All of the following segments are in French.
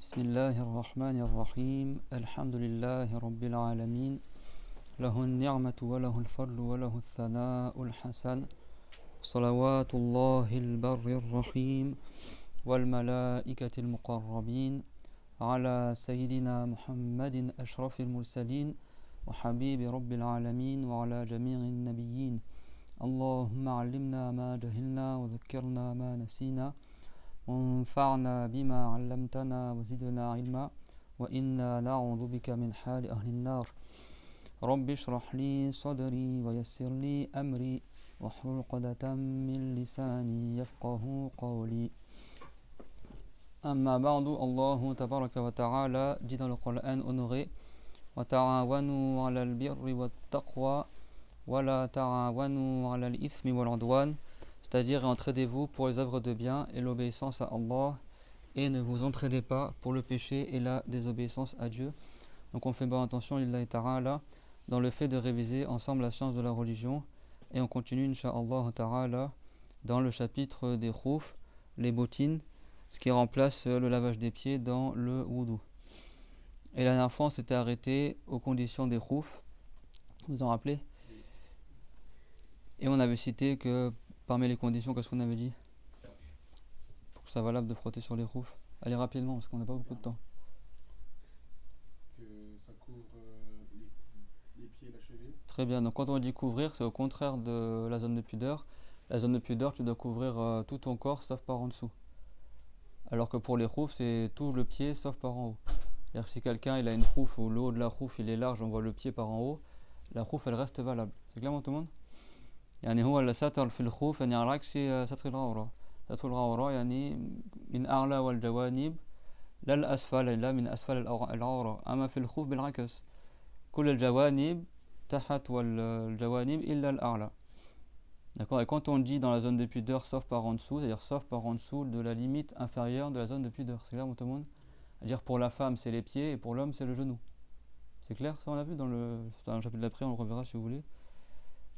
بسم الله الرحمن الرحيم الحمد لله رب العالمين له النعمة وله الفضل وله الثناء الحسن صلوات الله البر الرحيم والملائكة المقربين على سيدنا محمد أشرف المرسلين وحبيب رب العالمين وعلى جميع النبيين اللهم علمنا ما جهلنا وذكرنا ما نسينا وانفعنا بما علمتنا وزدنا علما وإنا نعوذ بك من حال أهل النار رب اشرح لي صدري ويسر لي أمري واحلل عقدة من لساني يفقه قولي أما بعد الله تبارك وتعالى dit dans le Coran honoré وتعاونوا على البر والتقوى ولا تعاونوا على الإثم والعدوان, c'est-à-dire entraidez-vous pour les œuvres de bien et l'obéissance à Allah, et ne vous entraidez pas pour le péché et la désobéissance à Dieu. Donc on fait bonne attention lillahi ta'ala dans le fait de réviser ensemble la science de la religion, et on continue incha'Allah ta'ala dans le chapitre des khouf, les bottines, ce qui remplace le lavage des pieds dans le wudu. Et la dernière fois on s'était arrêté aux conditions des khouf, vous vous en rappelez? Et on avait cité que parmi les conditions, qu'est-ce qu'on avait dit pour que ça soit valable de frotter sur les khouf? Allez rapidement parce qu'on n'a pas beaucoup de temps. Que ça couvre les pieds et la cheville. Très bien, donc quand on dit couvrir, c'est au contraire de la zone de pudeur. La zone de pudeur, tu dois couvrir tout ton corps sauf par en dessous. Alors que pour les khouf, c'est tout le pied sauf par en haut. C'est-à-dire que si quelqu'un il a une khouf où le haut de la khouf il est large, on voit le pied par en haut, la khouf elle reste valable. C'est clair tout le monde? يعني هو الستر في الخوف يعني على عكس ستر العورة. ستر العورة يعني من أعلى والجوانب لا الأسفل, لا من أسفل العورة. أما في الخوف بالعكس كل الجوانب تحت والجوانب إلا الأعلى. D'accord. Et quand on dit dans la zone de pudeur sauf par en dessous, c'est-à-dire sauf par en dessous de la limite inférieure de la zone de pudeur. C'est clair tout le monde? C'est-à-dire pour la femme c'est les pieds et pour l'homme c'est le genou. C'est clair? Ça on l'a vu dans le chapitre d'après, on le reverra si vous voulez.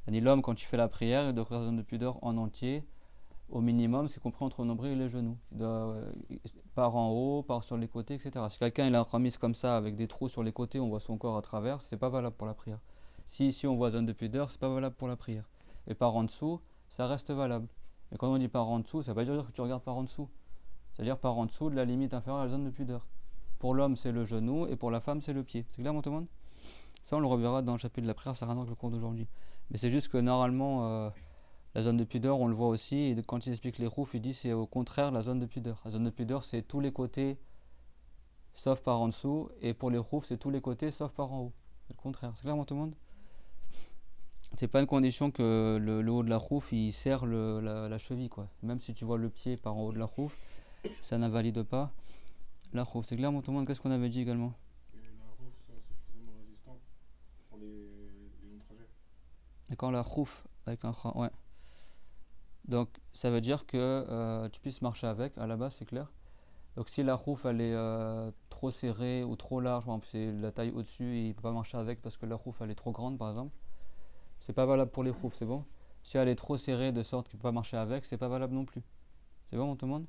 L'homme, quand il fait la prière, il doit couvrir la zone de pudeur en entier. Au minimum, c'est compris entre le nombril et les genoux. Il doit, par en haut, par sur les côtés, etc. Si quelqu'un il a un khamis comme ça, avec des trous sur les côtés, on voit son corps à travers, c'est pas valable pour la prière. Si ici on voit zone de pudeur, c'est pas valable pour la prière. Et par en dessous, ça reste valable. Et quand on dit par en dessous, ça veut pas dire que tu regardes par en dessous. C'est-à-dire par en dessous de la limite inférieure à la zone de pudeur. Pour l'homme, c'est le genou, et pour la femme, c'est le pied. C'est clair, tout le monde? Ça, on le reverra dans le chapitre de la prière, ça n'a rien à voir avec le cours d'aujourd'hui. Mais c'est juste que normalement, la zone de pudeur, on le voit aussi, et quand il explique les khouf, il dit c'est au contraire la zone de pudeur. La zone de pudeur, c'est tous les côtés sauf par en dessous, et pour les khouf, c'est tous les côtés sauf par en haut. C'est le contraire. C'est clair, tout le monde? C'est pas une condition que le haut de la khouf, il serre la cheville, quoi. Même si tu vois le pied par en haut de la khouf, ça n'invalide pas la khouf. C'est clair, tout le monde? Qu'est-ce qu'on avait dit également? Que la roue soit suffisamment résistante pour les longs trajets. D'accord, la khouf avec un kha, ouais. Donc ça veut dire que tu puisses marcher avec, à la base c'est clair. Donc si la khouf elle est trop serrée ou trop large, par exemple c'est la taille au-dessus et il ne peut pas marcher avec parce que la khouf elle est trop grande par exemple, c'est pas valable pour les khouf, c'est bon? Si elle est trop serrée de sorte qu'il ne peut pas marcher avec, c'est pas valable non plus. C'est bon, on te demande?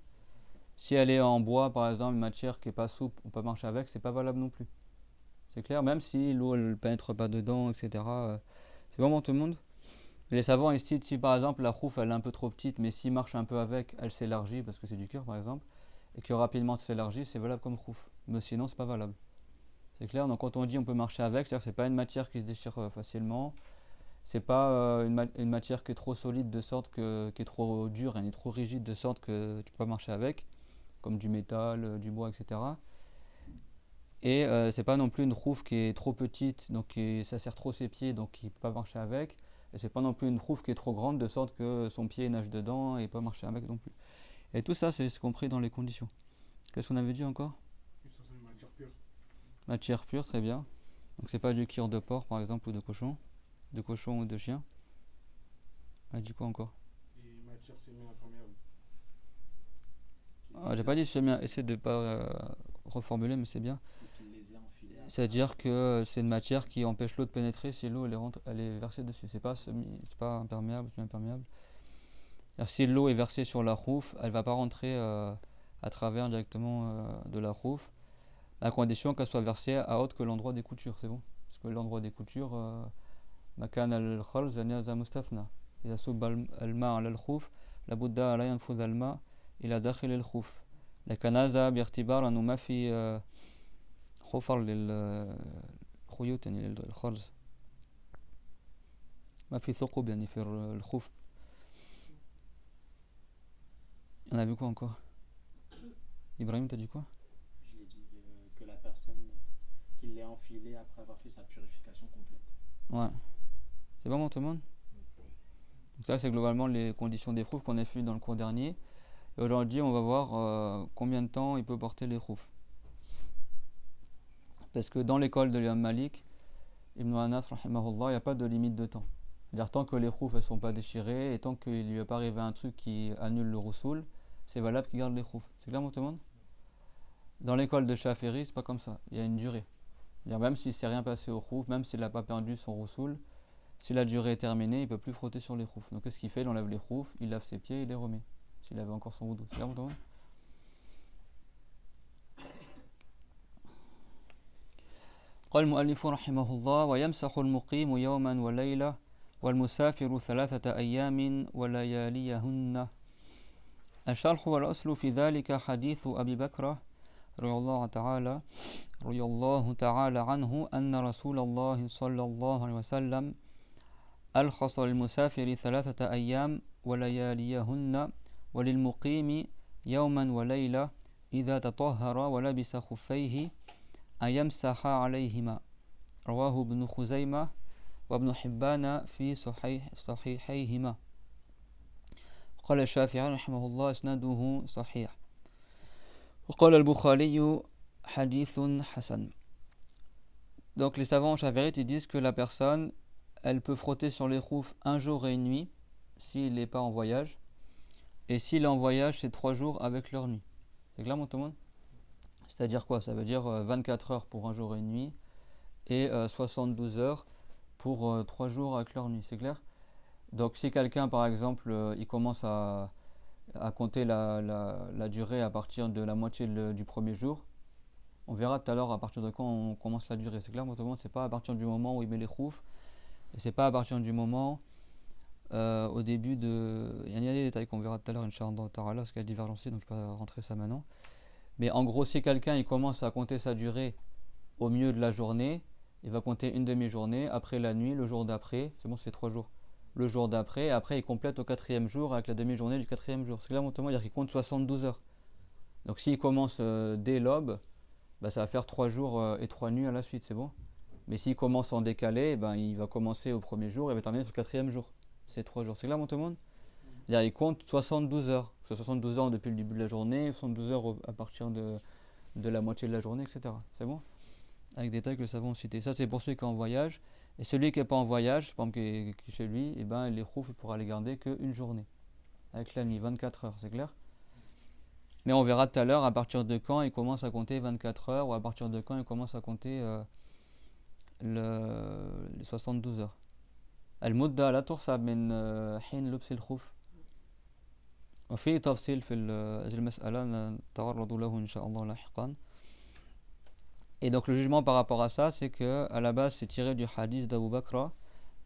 Si elle est en bois par exemple, une matière qui n'est pas souple, on peut pas marcher avec, c'est pas valable non plus. C'est clair? Même si l'eau elle ne pénètre pas dedans, etc. C'est bon, tout le monde? Les savants ici, si par exemple la khouf elle est un peu trop petite, mais s'il marche un peu avec, elle s'élargit parce que c'est du cœur par exemple, et que rapidement s'élargit, c'est valable comme khouf. Mais sinon, c'est pas valable. C'est clair? Donc quand on dit on peut marcher avec, c'est-à-dire que c'est pas une matière qui se déchire facilement, c'est pas une matière qui est trop solide de sorte qui est trop dure, elle est trop rigide de sorte que tu peux pas marcher avec, comme du métal, du bois, etc. Et c'est pas non plus une khouf qui est trop petite, donc ça serre trop ses pieds, donc il peut pas marcher avec. Et c'est pas non plus une khouf qui est trop grande de sorte que son pied nage dedans et pas marcher avec non plus. Et tout ça c'est compris dans les conditions. Qu'est-ce qu'on avait dit encore? Ça c'est une matière pure. Matière pure, très bien. Donc c'est pas du cuir de porc par exemple ou de cochon ou de chien. Ah, dit quoi encore? Et matière semi-imperméable. J'ai pas dit semi, essaie de pas reformuler mais c'est bien. C'est-à-dire que c'est une matière qui empêche l'eau de pénétrer si l'eau elle est versée dessus. C'est pas imperméable, semi-imperméable. Alors, si l'eau est versée sur la khouf, elle va pas rentrer à travers directement de la khouf. à condition qu'elle soit versée à autre que l'endroit des coutures, c'est bon? Parce que l'endroit des coutures, makan al-kharz yaza mustafna. إذا صب الماء على الخوف لابد لا ينفذ الماء إلى داخل الخوف. لكن هذا باعتبار أنه ما في حفر للخيوط يعني للخرز، ما في ثقوب يعني في الخوف. On a vu quoi encore? Ibrahim, t'as dit quoi? Je l'ai dit que la personne qui l'ait enfilé après avoir fait sa purification complète. Ouais. C'est bon, tout le monde? Donc ça, c'est globalement les conditions des khoufs qu'on a fait dans le cours dernier. Et aujourd'hui, on va voir combien de temps il peut porter les khoufs. Parce que dans l'école de l'imam Malik, Ibn Anas, rahimahullah, il n'y a pas de limite de temps. C'est-à-dire tant que les khoufs ne sont pas déchirés et tant qu'il lui est pas arrivé un truc qui annule le roussoul, c'est valable qu'il garde les khoufs. C'est clair, tout le monde? Dans l'école de Shafi'i, c'est pas comme ça. Il y a une durée. C'est-à-dire même s'il ne s'est rien passé au khouf, même s'il n'a pas perdu son roussoul, si la durée est terminée, il ne peut plus frotter sur les khoufs. Donc qu'est-ce qu'il fait? Il enlève les khoufs, il lave ses pieds, il les remet. S'il avait encore son wudu. C'est clair, tout le monde? قال المؤلف رحمه الله: ويمسح المقيم يوما وليلة والمسافر 3 أيام ولياليهن. الشرح والأصل في ذلك حديث أبي بكر رضي الله تعالى عنه أن رسول الله صلى الله عليه وسلم أرخص للمسافر 3 أيام ولياليهن وللمقيم يوما وليلة إذا تطهر ولبس خفيه أن يمسح عليهما. رواه ابن خزيمة وابن حبان في صحيحيهما. قال الشافعي رحمه الله: إسناده صحيح. وقال البخاري حديث حسن. Donc les savants chafi'ites, ils disent que la personne, elle peut frotter sur les khoufs un jour et une nuit s'il n'est pas en voyage, et s'il est en voyage, c'est 3 jours avec leur nuit. C'est clair, tout le monde? C'est-à-dire quoi? Ça veut dire 24 heures pour un jour et une nuit et 72 heures pour 3 jours avec leur nuit. C'est clair? Donc si quelqu'un, par exemple, il commence à compter la durée à partir de la moitié du premier jour, on verra tout à l'heure à partir de quand on commence la durée. C'est clair, tout le monde? C'est pas à partir du moment où il met les khoufs, et c'est pas à partir du moment au début de... Il y a des détails qu'on verra tout à l'heure, Inch'Allah ta'ala, parce qu'il y a divergencé, donc je ne vais pas rentrer ça maintenant. Mais en gros, si quelqu'un il commence à compter sa durée au milieu de la journée, il va compter une demi-journée, après la nuit, le jour d'après, c'est bon, c'est 3 jours. Le jour d'après, après il complète au 4e jour avec la demi-journée du 4e jour. C'est clairement, il qu'il compte 72 heures. Donc s'il commence dès l'aube, bah, ça va faire 3 jours et 3 nuits à la suite, c'est bon. Mais s'il commence en décalé, ben, il va commencer au premier jour et va terminer sur le 4e jour. C'est 3 jours. C'est clairement, tout le monde? Il compte 72 heures. 72 heures depuis le début de la journée, 72 heures à partir de la moitié de la journée, etc. C'est bon? Avec des détails que les savants ont cités. Ça, c'est pour ceux qui sont en voyage. Et celui qui n'est pas en voyage, par exemple, qui est chez lui, et ben, les khoufs, il pourra les garder qu'une journée. Avec la nuit, 24 heures, c'est clair? Mais on verra tout à l'heure à partir de quand il commence à compter 24 heures ou à partir de quand il commence à compter les 72 heures. المدة لا تحسب من حين لبس الخوف. وفي تفصيل في هذه المسألة نتعرض له إن شاء الله لاحقا. Et donc le jugement par rapport à ça, c'est que à la base c'est tiré du hadith d'Abu Bakr,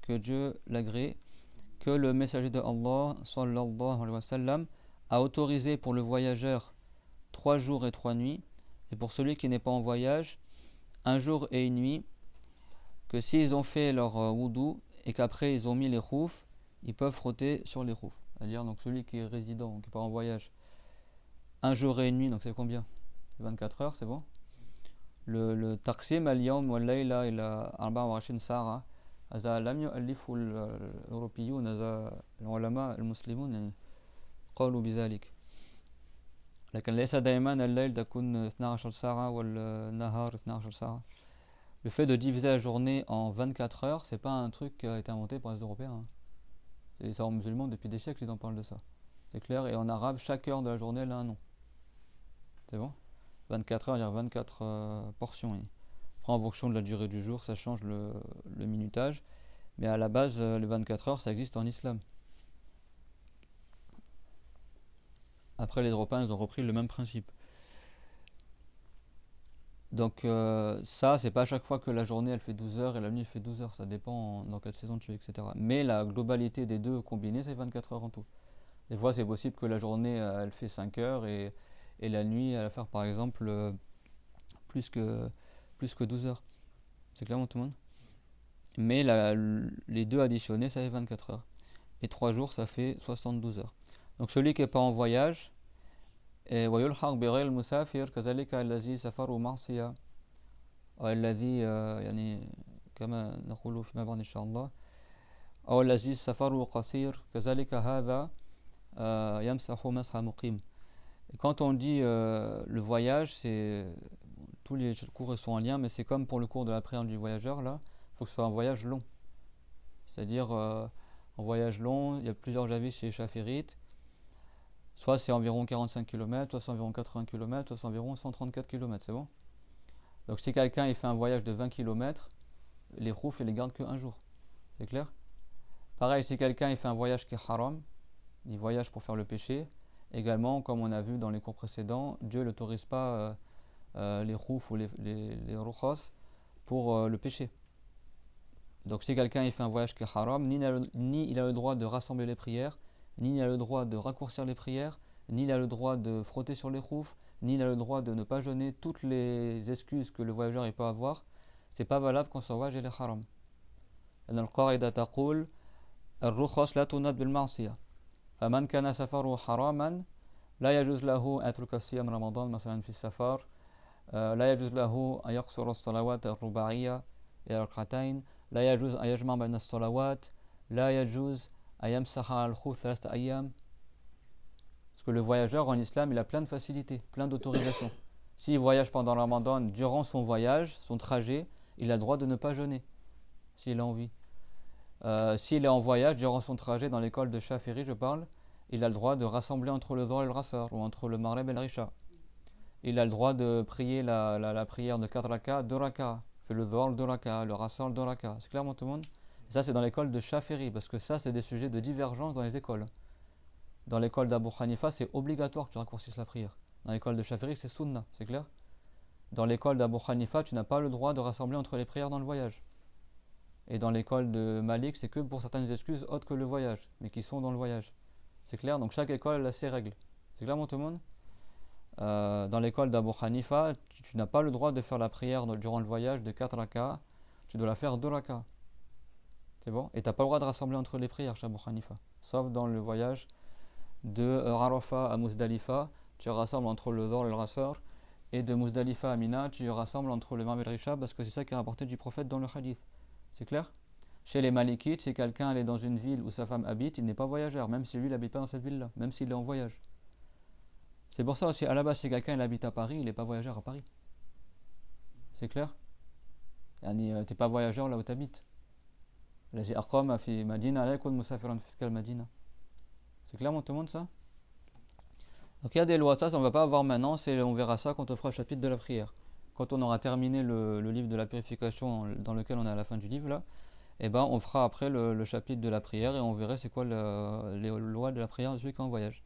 que Dieu l'agrée, que le messager de Allah sallallahu alayhi wa sallam a autorisé pour le voyageur 3 jours et 3 nuits, et pour celui qui n'est pas en voyage, 1 jour et une nuit, que s'ils ont fait leur wudu et qu'après ils ont mis les khoufs, ils peuvent frotter sur les khoufs. C'est-à-dire donc celui qui est résident, qui n'est pas en voyage, 1 jour et une nuit, donc c'est combien? 24 heures, c'est bon? Le taqsim al-yawm wal-layla ila 24 sa'a, هذا لم يؤلفه الأوروبيون، هذا العلماء المسلمون يعني قالوا بذلك. لكن ليس دائما الليل تكون 12 ساعة والنهار 12 ساعة. Le fait de diviser la journée en 24 heures, c'est pas un truc qui a été inventé par les Européens. Les savants musulmans, depuis des siècles, ils en parlent de ça. C'est clair, et en arabe, chaque heure de la journée, elle a un nom. C'est bon? 24 heures, il y a 24 portions. Après, en fonction de la durée du jour, ça change le minutage. Mais à la base, les 24 heures, ça existe en islam. Après, les Européens, ils ont repris le même principe. Donc ça, c'est pas à chaque fois que la journée elle fait 12 heures et la nuit elle fait 12 heures, ça dépend dans quelle saison tu es, etc. Mais la globalité des deux combinés, c'est 24 heures en tout. Des fois, c'est possible que la journée elle fait 5 heures et la nuit elle va faire par exemple plus que, plus que 12 heures. C'est clair, tout le monde? Mais les deux additionnés, ça fait 24 heures. Et 3 jours, ça fait 72 heures. Donc celui qui n'est pas en voyage, ويلحق بغير المسافر كذلك الذي سفره معصية أو الذي يعني كما نقول فيما بعد إن شاء الله أو الذي سفره قصير كذلك هذا يمسح مسح مقيم. Et quand on dit le voyage, c'est tous les cours sont en lien, mais c'est comme pour le cours de la prière du voyageur là, il faut que ce soit un voyage long. C'est-à-dire en voyage long, il y a plusieurs avis chez les chaférites. Soit c'est environ 45 km, soit c'est environ 80 km, soit c'est environ 134 km, c'est bon? Donc si quelqu'un il fait un voyage de 20 km, les roufs il les garde qu'un jour. C'est clair? Pareil, si quelqu'un il fait un voyage qui est haram, il voyage pour faire le péché, également, comme on a vu dans les cours précédents, Dieu n'autorise pas les roufs ou les rukhas pour le péché. Donc si quelqu'un il fait un voyage qui est haram, ni il a le droit de rassembler les prières, ni il a le droit de raccourcir les prières, ni il a le droit de frotter sur les roufs, ni il a le droit de ne pas jeûner, toutes les excuses que le voyageur il peut avoir, c'est pas valable quand son voyage il est haram. القاعدة تقول الرخص لا تناد بالمعصية فمن كان سفره حراما لا يجوز له أن يترك صيام رمضان مثلا في السفر لا يجوز له أن يقصر الصلوات الرباعية إلى ركعتين لا يجوز أن يجمع بين الصلوات لا يجوز أن يمسح على الخوف 3 أيام. Parce que le voyageur en islam il a plein de facilités, plein d'autorisations. S'il voyage pendant le Ramadan, durant son voyage, son trajet, il a le droit de ne pas jeûner s'il a envie. S'il est en voyage durant son trajet dans l'école de Shafiri, je parle, il a le droit de rassembler entre le Dhuhr et le Asr ou entre le Maghrib et le Isha. Il a le droit de prier la prière de 4 raka, 2 raka. Fait le Dhuhr, 2 raka, le Asr, 2 raka. C'est clairement tout le monde? Et ça, c'est dans l'école de Shafiri, parce que ça, c'est des sujets de divergence dans les écoles. Dans l'école d'Abu Hanifa, c'est obligatoire que tu raccourcisses la prière. Dans l'école de Shafiri, c'est sunna, c'est clair? Dans l'école d'Abu Hanifa, tu n'as pas le droit de rassembler entre les prières dans le voyage. Et dans l'école de Malik, c'est que pour certaines excuses autres que le voyage, mais qui sont dans le voyage. C'est clair? Donc chaque école a ses règles. C'est clair, tout le monde? Dans l'école d'Abu Hanifa, tu n'as pas le droit de faire la prière durant le voyage de 4 raka. Tu dois la faire 2 raka. C'est bon? Et tu n'as pas le droit de rassembler entre les prières chez Abu Hanifa. Sauf dans le voyage de Arafah à Muzdalifa, tu rassembles entre le Dhuhr et le Asr. Et de Muzdalifa à Mina, tu rassembles entre le Maghrib et le Isha, parce que c'est ça qui est rapporté du prophète dans le hadith. C'est clair? Chez les Malikites, si quelqu'un est dans une ville où sa femme habite, il n'est pas voyageur, même si lui il n'habite pas dans cette ville-là, même s'il est en voyage. C'est pour ça aussi, à la base, si quelqu'un il habite à Paris, il n'est pas voyageur à Paris. C'est clair? Tu n'es pas voyageur là où tu habites. C'est clairement tout le monde ça? Donc il y a des lois, ça on ne va pas voir maintenant, on verra ça quand on fera le chapitre de la prière. Quand on aura terminé le livre de la purification dans lequel on est à la fin du livre là, et ben on fera après le chapitre de la prière et on verra c'est quoi les lois de la prière de celui qui est en voyage.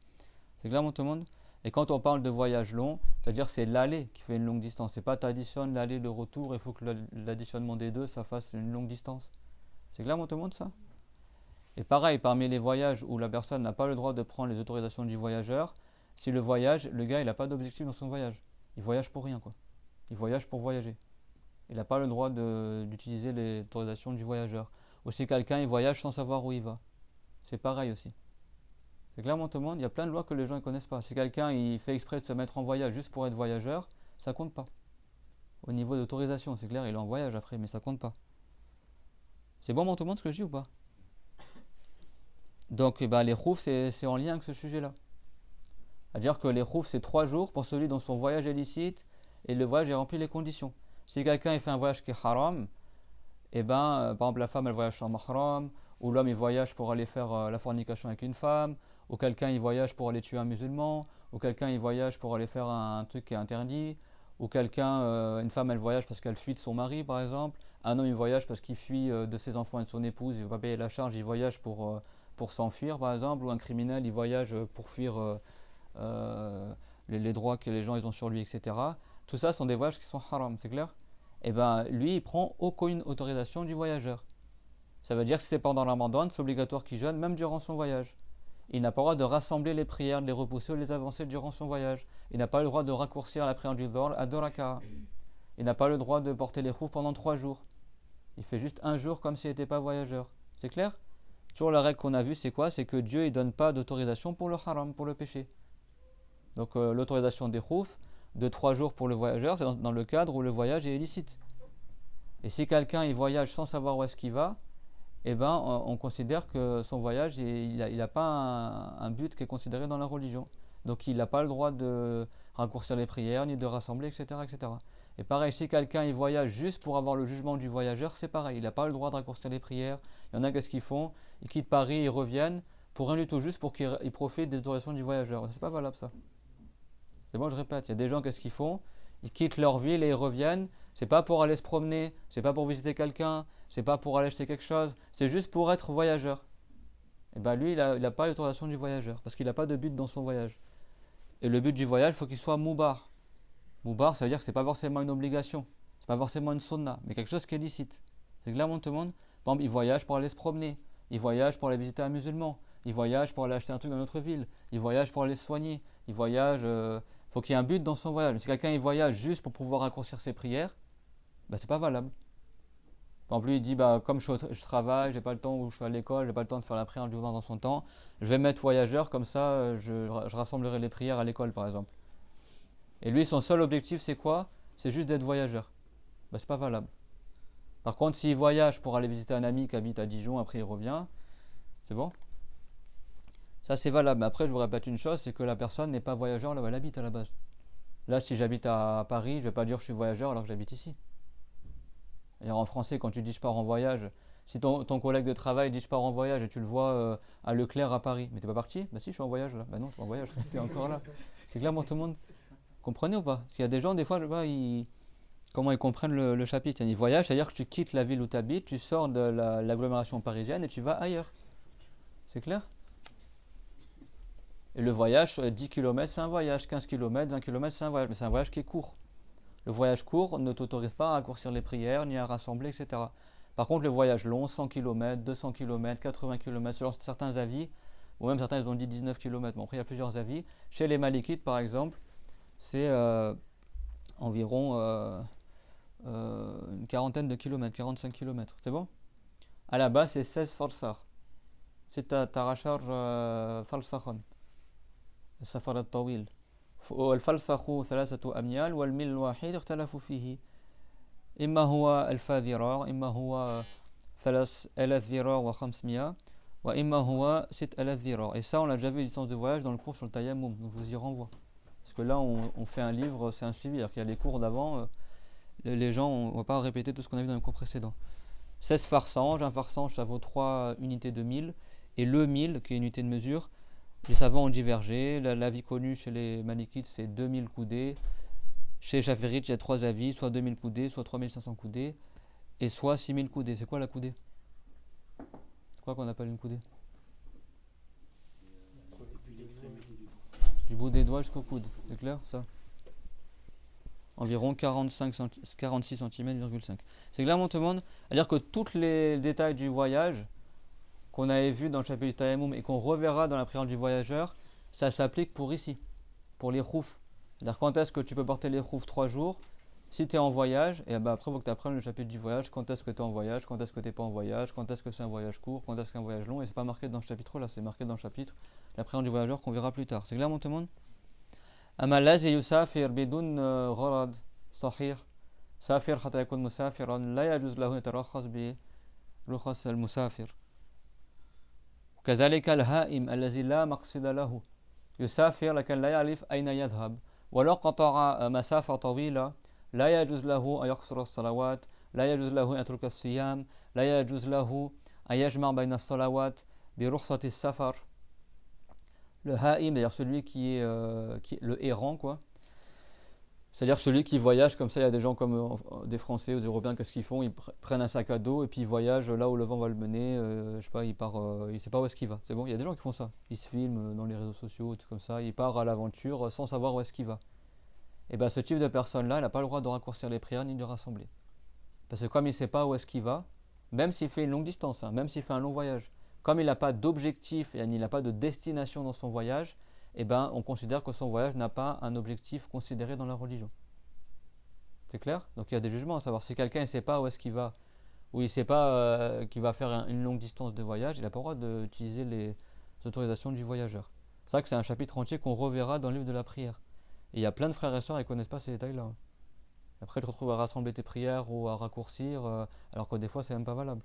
C'est clairement tout le monde? Et quand on parle de voyage long, c'est-à-dire c'est l'aller qui fait une longue distance. C'est pas tu additionnes l'aller, le retour, il faut que l'additionnement des deux ça fasse une longue distance. C'est clairement tout le monde ça? Et pareil, parmi les voyages où la personne n'a pas le droit de prendre les autorisations du voyageur, si le voyage, le gars il n'a pas d'objectif dans son voyage. Il voyage pour rien quoi. Il voyage pour voyager. Il n'a pas le droit d'utiliser les autorisations du voyageur. Ou si quelqu'un il voyage sans savoir où il va. C'est pareil aussi. C'est clairement tout le monde, il y a plein de lois que les gens ne connaissent pas. Si quelqu'un il fait exprès de se mettre en voyage juste pour être voyageur, ça compte pas. Au niveau d'autorisation, c'est clair, il est en voyage après, mais ça compte pas. C'est bon tout le monde ce que je dis ou pas? Donc les khoufs c'est en lien avec ce sujet-là. C'est-à-dire que les khoufs c'est 3 jours pour celui dont son voyage est licite et le voyage est rempli les conditions. Si quelqu'un il fait un voyage qui est haram, par exemple la femme elle voyage sans mahram, ou l'homme il voyage pour aller faire la fornication avec une femme, ou quelqu'un il voyage pour aller tuer un musulman, ou quelqu'un il voyage pour aller faire un truc qui est interdit, ou une femme elle voyage parce qu'elle fuit de son mari par exemple, un homme il voyage parce qu'il fuit de ses enfants et de son épouse, il ne veut pas payer la charge, il voyage pour s'enfuir par exemple, ou un criminel il voyage pour fuir les droits que les gens ils ont sur lui, etc. Tout ça sont des voyages qui sont haram, c'est clair? Et ben lui, il prend aucune autorisation du voyageur. Ça veut dire que si c'est pendant le Ramadan, c'est obligatoire qu'il jeûne, même durant son voyage. Il n'a pas le droit de rassembler les prières, de les repousser ou de les avancer durant son voyage. Il n'a pas le droit de raccourcir la prière du Dhuhr à 2 raka'a. Il n'a pas le droit de porter les khouf pendant 3 jours. Il fait juste un jour comme s'il n'était pas voyageur. C'est clair? Toujours la règle qu'on a vue, c'est quoi? C'est que Dieu ne donne pas d'autorisation pour le haram, pour le péché. Donc l'autorisation des khouf de 3 jours pour le voyageur, c'est dans le cadre où le voyage est illicite. Et si quelqu'un il voyage sans savoir où est-ce qu'il va, eh ben, on considère que son voyage, il n'a pas un but qui est considéré dans la religion. Donc il n'a pas le droit de raccourcir les prières, ni de rassembler, etc. etc. Et pareil, si quelqu'un il voyage juste pour avoir le jugement du voyageur, c'est pareil, il n'a pas le droit de raccourcir les prières. Il y en a qu'est-ce qu'ils font? Ils quittent Paris, ils reviennent, pour rien du tout, juste pour qu'ils profitent des autorisations du voyageur. C'est pas valable ça. C'est bon, je répète, il y a des gens qu'est-ce qu'ils font? Ils quittent leur ville et ils reviennent. C'est pas pour aller se promener, c'est pas pour visiter quelqu'un, c'est pas pour aller acheter quelque chose, c'est juste pour être voyageur. Et bien lui, il n'a pas l'autorisation du voyageur, parce qu'il n'a pas de but dans son voyage. Et le but du voyage, il faut qu'il soit moubar. Moubar, ça veut dire que c'est pas forcément une obligation, c'est pas forcément une sunna, mais quelque chose qui est licite. C'est que là, mon monde, par exemple, il voyage pour aller se promener, il voyage pour aller visiter un musulman, il voyage pour aller acheter un truc dans notre ville, il voyage pour aller se soigner, il voyage... faut qu'il y ait un but dans son voyage. Si quelqu'un il voyage juste pour pouvoir raccourcir ses prières, ben c'est pas valable. Par exemple, lui il dit comme je travaille, j'ai pas le temps, ou je suis à l'école, j'ai pas le temps de faire la prière du dans son temps, je vais mettre voyageur, comme ça je rassemblerai les prières à l'école par exemple. Et lui son seul objectif c'est quoi? C'est juste d'être voyageur. Ben c'est pas valable. Par contre, s'il voyage pour aller visiter un ami qui habite à Dijon, après il revient, c'est bon? Ça c'est valable, mais après je vous répète une chose, c'est que la personne n'est pas voyageur là où elle habite à la base. Là si j'habite à Paris, je ne vais pas dire que je suis voyageur alors que j'habite ici. D'ailleurs en français quand tu dis je pars en voyage, si ton collègue de travail dit je pars en voyage et tu le vois à Leclerc à Paris, mais t'es pas parti? Bah si, je suis en voyage là. Bah non, je suis en voyage, t'es encore là. C'est clair pour tout le monde? Comprenez ou pas? Parce qu'il y a des gens des fois, je sais pas, comment ils comprennent le chapitre. Ils voyagent, c'est-à-dire que tu quittes la ville où tu habites, tu sors de l'agglomération parisienne et tu vas ailleurs. C'est clair? Et le voyage, 10 km c'est un voyage, 15 km, 20 km c'est un voyage, mais c'est un voyage qui est court. Le voyage court ne t'autorise pas à raccourcir les prières, ni à rassembler, etc. Par contre, le voyage long, 100 km, 200 km, 80 km, selon certains avis, ou même certains ils ont dit 19 km, bon après il y a plusieurs avis. Chez les Malikites par exemple, c'est environ une quarantaine de kilomètres, 45 km, c'est bon? À la base c'est 16 farsakh, c'est tarachar farsakhon. السفر الطويل والفلسخ 3 أميال والميل الواحد اختلفوا فيه إما هو 1000 ذراع إما هو 3000 ذراع و500 وإما هو 6000 ذراع. Et ça on l'a déjà vu les distances de voyage dans le cours sur le tayammum, donc je vous y renvoie. Parce que là on fait un livre, c'est un suivi, alors qu'il y a les cours d'avant, les gens, on ne va pas répéter tout ce qu'on a vu dans le cours précédent. 16 farsanges, un farsange ça vaut 3 unités de mille, et le mille qui est une unité de mesure, les savants ont divergé. L'avis connu chez les Malikites c'est 2000 coudées. Chez les Chaférites il y a 3 avis, soit 2000 coudées, soit 3500 coudées, et soit 6000 coudées. C'est quoi la coudée? C'est quoi qu'on appelle une coudée? Du bout des doigts jusqu'au coude, c'est clair ça? Environ 46 cm,5. C'est clair, mon tout le monde? C'est-à-dire que tous les détails du voyage qu'on avait vu dans le chapitre du Tayammum et qu'on reverra dans la prière du voyageur, ça s'applique pour ici, pour les khouf. C'est-à-dire quand est-ce que tu peux porter les khouf 3 jours? Si tu es en voyage, et après il faut que tu apprennes le chapitre du voyage, quand est-ce que tu es en voyage, quand est-ce que tu n'es pas en voyage, quand est-ce que c'est un voyage court, quand est-ce que c'est un voyage long, et c'est pas marqué dans ce chapitre-là, c'est marqué dans le chapitre la prière du voyageur qu'on verra plus tard. C'est clair, mon tout le monde? أما الذي يسافر بدون غرض صحيح سافر حتى يكون مسافرا لا يجوز له يترخص برخص المسافر. كذلك الهائم الذي لا مقصد له يسافر لكن لا يعرف أين يذهب ولو قطع مسافة طويلة لا يجوز له أن يقصر الصلوات لا يجوز له أن يترك الصيام لا يجوز له أن يجمع بين الصلوات برخصة السفر. Le ha'im, d'ailleurs celui qui est le errant, quoi. C'est-à-dire celui qui voyage comme ça, il y a des gens comme des Français ou des Européens, qu'est-ce qu'ils font? Ils prennent un sac à dos et puis ils voyagent là où le vent va le mener. Je sais pas, il part, il sait pas où est-ce qu'il va. C'est bon, il y a des gens qui font ça. Ils se filment dans les réseaux sociaux, tout comme ça. Il part à l'aventure sans savoir où est-ce qu'il va. Et bien ce type de personne-là, il n'a pas le droit de raccourcir les prières ni de rassembler. Parce que comme il ne sait pas où est-ce qu'il va, même s'il fait une longue distance, hein, même s'il fait un long voyage, comme il n'a pas d'objectif et il n'a pas de destination dans son voyage, eh ben, on considère que son voyage n'a pas un objectif considéré dans la religion. C'est clair? Donc il y a des jugements à savoir. Si quelqu'un ne sait pas où est-ce qu'il va, ou il ne sait pas qu'il va faire une longue distance de voyage, il n'a pas le droit d'utiliser les autorisations du voyageur. C'est vrai que c'est un chapitre entier qu'on reverra dans le livre de la prière. Et il y a plein de frères et sœurs qui ne connaissent pas ces détails-là. Après, tu te retrouves à rassembler tes prières ou à raccourcir, alors que des fois, c'est même pas valable.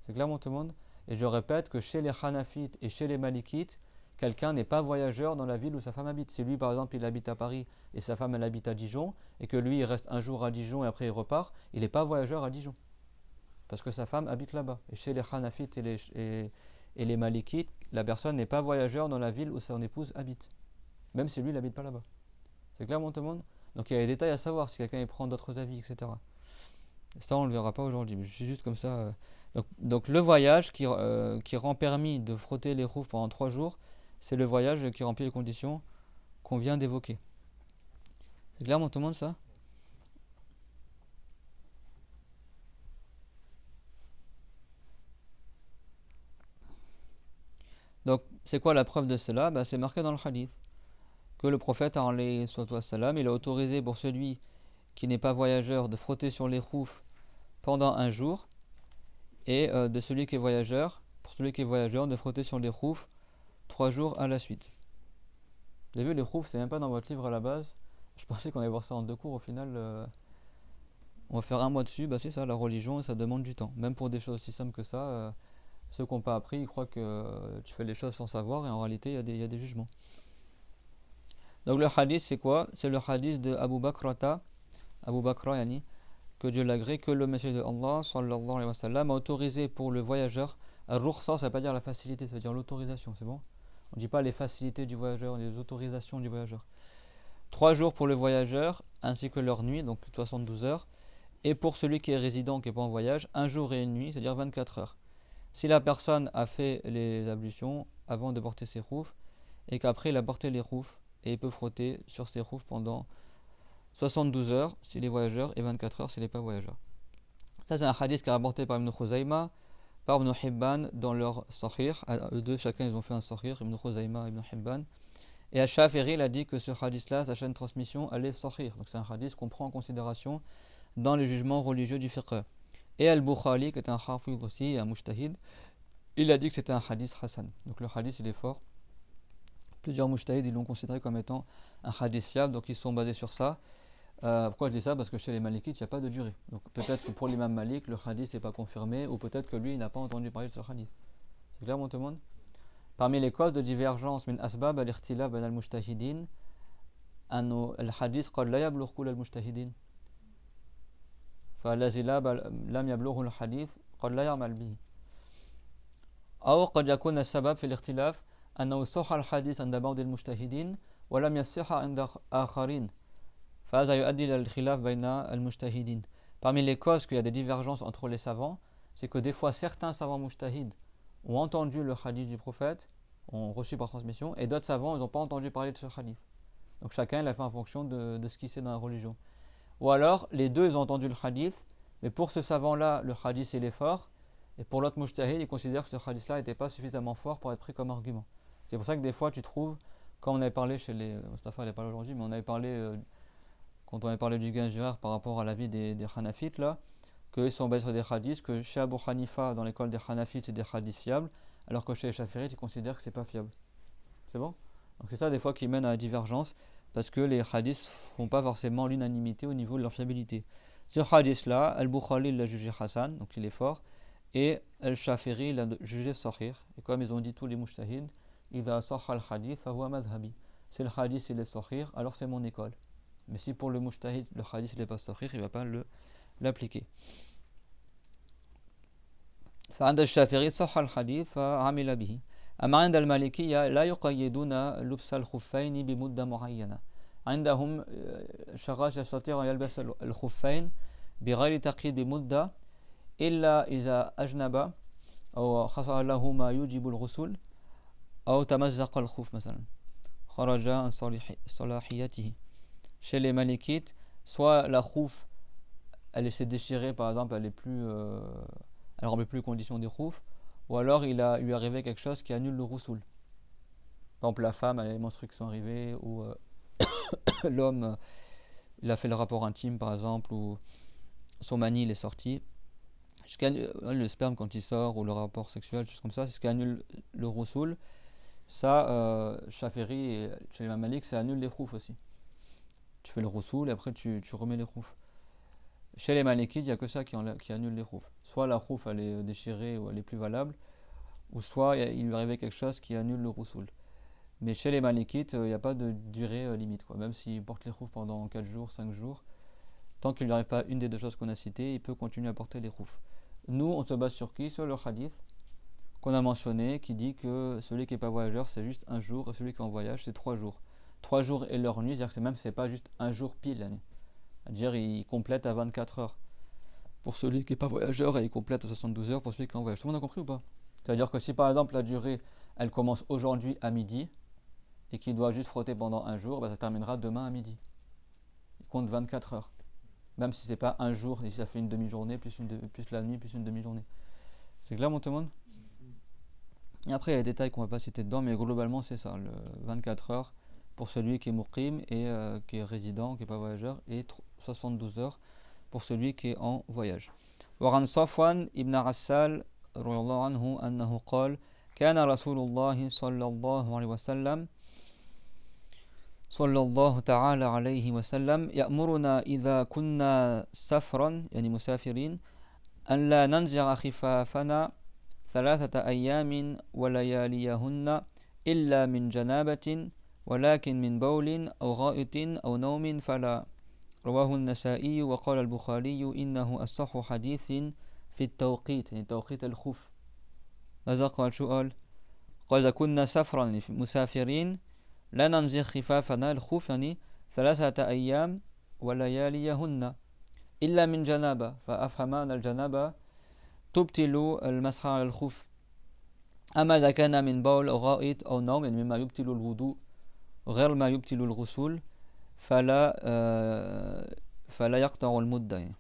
C'est clairement tout le monde. Et je répète que chez les Hanafites et chez les Malikites, quelqu'un n'est pas voyageur dans la ville où sa femme habite. Si lui, par exemple, il habite à Paris et sa femme, elle habite à Dijon, et que lui, il reste un jour à Dijon et après il repart, il n'est pas voyageur à Dijon. Parce que sa femme habite là-bas. Et chez les Hanafites et les Malikites, la personne n'est pas voyageur dans la ville où son épouse habite. Même si lui, il n'habite pas là-bas. C'est clairement tout le monde. Donc il y a des détails à savoir si quelqu'un prend d'autres avis, etc. Ça, on ne le verra pas aujourd'hui. Mais je suis juste comme ça. Donc le voyage qui rend permis de frotter les roues pendant 3 jours, c'est le voyage qui remplit les conditions qu'on vient d'évoquer. C'est clairement tout le monde ça? Donc c'est quoi la preuve de cela? C'est marqué dans le hadith que le prophète il a autorisé pour celui qui n'est pas voyageur de frotter sur les roues pendant un jour, et de celui qui est voyageur, pour celui qui est voyageur, de frotter sur les roues 3 jours à la suite. Vous avez vu, les roues, c'est même pas dans votre livre à la base. Je pensais qu'on allait voir ça en 2 cours, au final on va faire 1 mois dessus. C'est ça, la religion, ça demande du temps, même pour des choses aussi simples que ça. Ceux qui n'ont pas appris, ils croient que tu fais les choses sans savoir, et en réalité il y a des jugements. Donc le hadith, c'est quoi? C'est le hadith de Abu Bakrata, que Dieu l'agrée, que le Messie de Allah sallallahu alayhi wa sallam a autorisé pour le voyageur. Al-Rukhsa, ça ne veut pas dire la facilité, ça veut dire l'autorisation, c'est bon? On ne dit pas les facilités du voyageur, les autorisations du voyageur. 3 jours pour le voyageur, ainsi que leur nuit, donc 72 heures. Et pour celui qui est résident, qui n'est pas en voyage, 1 jour et une nuit, c'est-à-dire 24 heures. Si la personne a fait les ablutions avant de porter ses roufs, et qu'après il a porté les roufs, et il peut frotter sur ses roufs pendant 72 heures s'il est voyageur et 24 heures s'il n'est pas voyageur. Ça, c'est un hadith qui est rapporté par Ibn Khuzayma, par Ibn Hibban dans leur Sahih. Eux deux, chacun, ils ont fait un Sahih, Ibn Khuzayma et Ibn Hibban. Et Ash-Shafiri, il a dit que ce hadith-là, sa chaîne de transmission, elle est Sahih. Donc c'est un hadith qu'on prend en considération dans les jugements religieux du fiqh. Et Al-Bukhari, qui est un hafiz aussi, un mujtahid, il a dit que c'était un hadith Hassan. Donc le hadith, il est fort. Plusieurs mujtahid, ils l'ont considéré comme étant un hadith fiable, donc ils sont basés sur ça. Pourquoi je dis ça? Parce que chez les Malikites, il n'y a pas de durée. Donc peut-être que pour l'imam Malik, le hadith n'est pas confirmé, ou peut-être que lui, il n'a pas entendu parler de ce hadith. C'est clair, mon tout le monde? Parmi les causes de divergence, min asbab al-ikhtilaf bain al-mujtahidin, al-hadith qad la yablugh kull al-mujtahidin. فالذي لم يبلغه الحديث قد لا يعمل به. أو قد يكون السبب في الاختلاف أنه صح الحديث عند بعض المجتهدين ولم يصح عند آخرين. فهذا يؤدي إلى الخلاف بين المجتهدين. Parmi les causes qu'il y a des divergences entre les savants, c'est que des fois certains savants mujtahids ont entendu le hadith du prophète, ont reçu par transmission, et d'autres savants ils n'ont pas entendu parler de ce hadith. Donc chacun il a fait en fonction de ce qu'il sait dans la religion. Ou alors les deux ils ont entendu le hadith, mais pour ce savant-là le hadith il est fort, et pour l'autre mujtahid il considère que ce hadith-là n'était pas suffisamment fort pour être pris comme argument. C'est pour ça que des fois tu trouves, quand on avait parlé chez les... Mustafa il n'est pas là aujourd'hui, mais on avait parlé... quand on avait parlé du gain jureur par rapport à l'avis des Hanafites, là, qu'ils sont basés sur des hadiths, que chez Abu Hanifa, dans l'école des Hanafites, c'est des hadiths fiables, alors que chez les Shafirites, ils considèrent que c'est pas fiable. C'est bon? Donc c'est ça des fois qui mène à la divergence, parce que les hadiths font pas forcément l'unanimité au niveau de leur fiabilité. Ce hadith-là, Al-Bukhari l'a jugé Hassan, donc il est fort, et Al-Shafiri l'a jugé Sahih. Et comme ils ont dit tous les mujtahid, إذا صح الحديث فهو مذهبي. Si le hadith il est sahih, alors c'est mon école. Mais si pour le mujtahid, le hadith il n'est pas sahih, il ne va pas l'appliquer. فعند الشافعي صح الحديث فعمل به. أما عند المالكية لا يقيدون لبس الخفين بمدة معينة. عندهم شخص يستطيع أن يلبس الخفين بغير تقييد بمدة إلا إذا أجنب أو حصل له ما يوجب الغسل أو تمزق الخف مثلا خرج عن صلاحيته. Chez les Malikites, soit la khouf elle s'est déchirée par exemple, elle remplit plus les conditions des khouf, ou alors lui est arrivé quelque chose qui annule le ghusl. Par exemple la femme, elle a les menstrues qui sont arrivées, ou l'homme il a fait le rapport intime par exemple, ou son mani il est sorti. Le sperme quand il sort, ou le rapport sexuel, choses comme ça, c'est ce qui annule le ghusl. Ça, Shafiri et chez les Malik, ça annule les khouf aussi. Tu fais le ghusl et après tu remets les khouf. Chez les Malikides, il n'y a que ça qui annule les khouf. Soit la khouf elle est déchirée ou elle est plus valable, ou soit il lui arrivait quelque chose qui annule le ghusl. Mais chez les Malikites, il n'y a pas de durée limite, quoi. Même s'il porte les khouf pendant 4 jours, 5 jours, tant qu'il ne lui arrive pas une des deux choses qu'on a citées, il peut continuer à porter les khouf. Nous, on se base sur qui? Sur le hadith qu'on a mentionné, qui dit que celui qui n'est pas voyageur, c'est juste un jour, et celui qui est en voyage, c'est 3 jours. 3 jours et leur nuit, c'est-à-dire que c'est pas juste un jour pile l'année. C'est-à-dire il complète à 24 heures pour celui qui n'est pas voyageur, et il complète à 72 heures pour celui qui est en voyage. Tout le monde a compris ou pas? C'est-à-dire que si par exemple la durée, elle commence aujourd'hui à midi, et qu'il doit juste frotter pendant un jour, ça terminera demain à midi. Il compte 24 heures. Même si c'est pas un jour, et si ça fait une demi-journée, plus la nuit, plus une demi-journée. C'est clair, mon tout le monde? Et après, il y a des détails qu'on ne va pas citer dedans, mais globalement, c'est ça. Le 24 heures pour celui qui est muqim et qui est résident, qui n'est pas voyageur, et 72 heures pour celui qui est en voyage. وعن صفوان ابن عسال رضي الله عنه أنه قال كان رسول الله صلى الله عليه وسلم صلى الله تعالى عليه وسلم يأمرنا إذا كنا سفرا يعني مسافرين أن لا ننزع خفافنا 3 أيام ولياليهن إلا من جنابة ولكن من بول أو غائط أو نوم فلا. رواه النسائي وقال البخاري إنه أصح حديث في التوقيت يعني توقيت الخف. ماذا قال؟ شو قال؟ قال إذا كنا سفرا مسافرين لا ننزع خفافنا الخف يعني 3 أيام ولياليهن إلا من جنابة، فأفهم أن الجنابة تبطل المسح على الخف. أما إذا كان من بول أو غائط أو نوم يعني مما يبطل الوضوء غير ما يبطل الغسل فلا يقطع المدة يعني.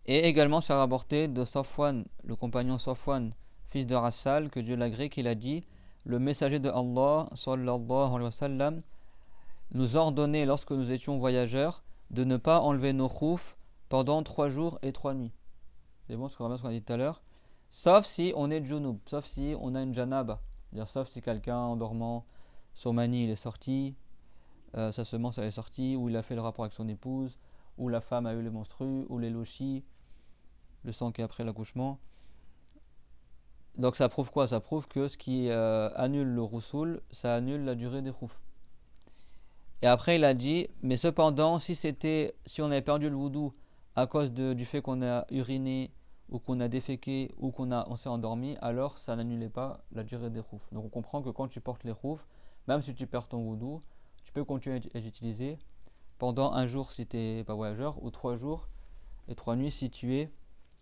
Et également c'est rapporté de Safwan, le compagnon Safwan, fils de Rassal, que Dieu l'agrée, qu'il a dit: le messager de Allah sallallahu alayhi wa sallam nous ordonnait lorsque nous étions voyageurs de ne pas enlever nos khouf pendant 3 jours et 3 nuits. C'est bon ce qu'on a dit tout à l'heure. Sauf si on est junub, sauf si on a une janaba. C'est-à-dire sauf si quelqu'un en dormant, son mani il est sorti, sa semence elle est sortie, ou il a fait le rapport avec son épouse, ou la femme a eu les menstrues, ou les lochis, le sang qui est après l'accouchement. Donc ça prouve quoi? Ça prouve que ce qui annule le ghusl, ça annule la durée des khouf. Et après il a dit, mais cependant si on avait perdu le wudu à cause du fait qu'on a uriné, ou qu'on a déféqué, ou on s'est endormi, alors ça n'annulait pas la durée des khouf. Donc on comprend que quand tu portes les khouf, même si tu perds ton wudu, tu peux continuer à les utiliser pendant un jour si tu n'es pas voyageur, ou 3 jours et 3 nuits si tu es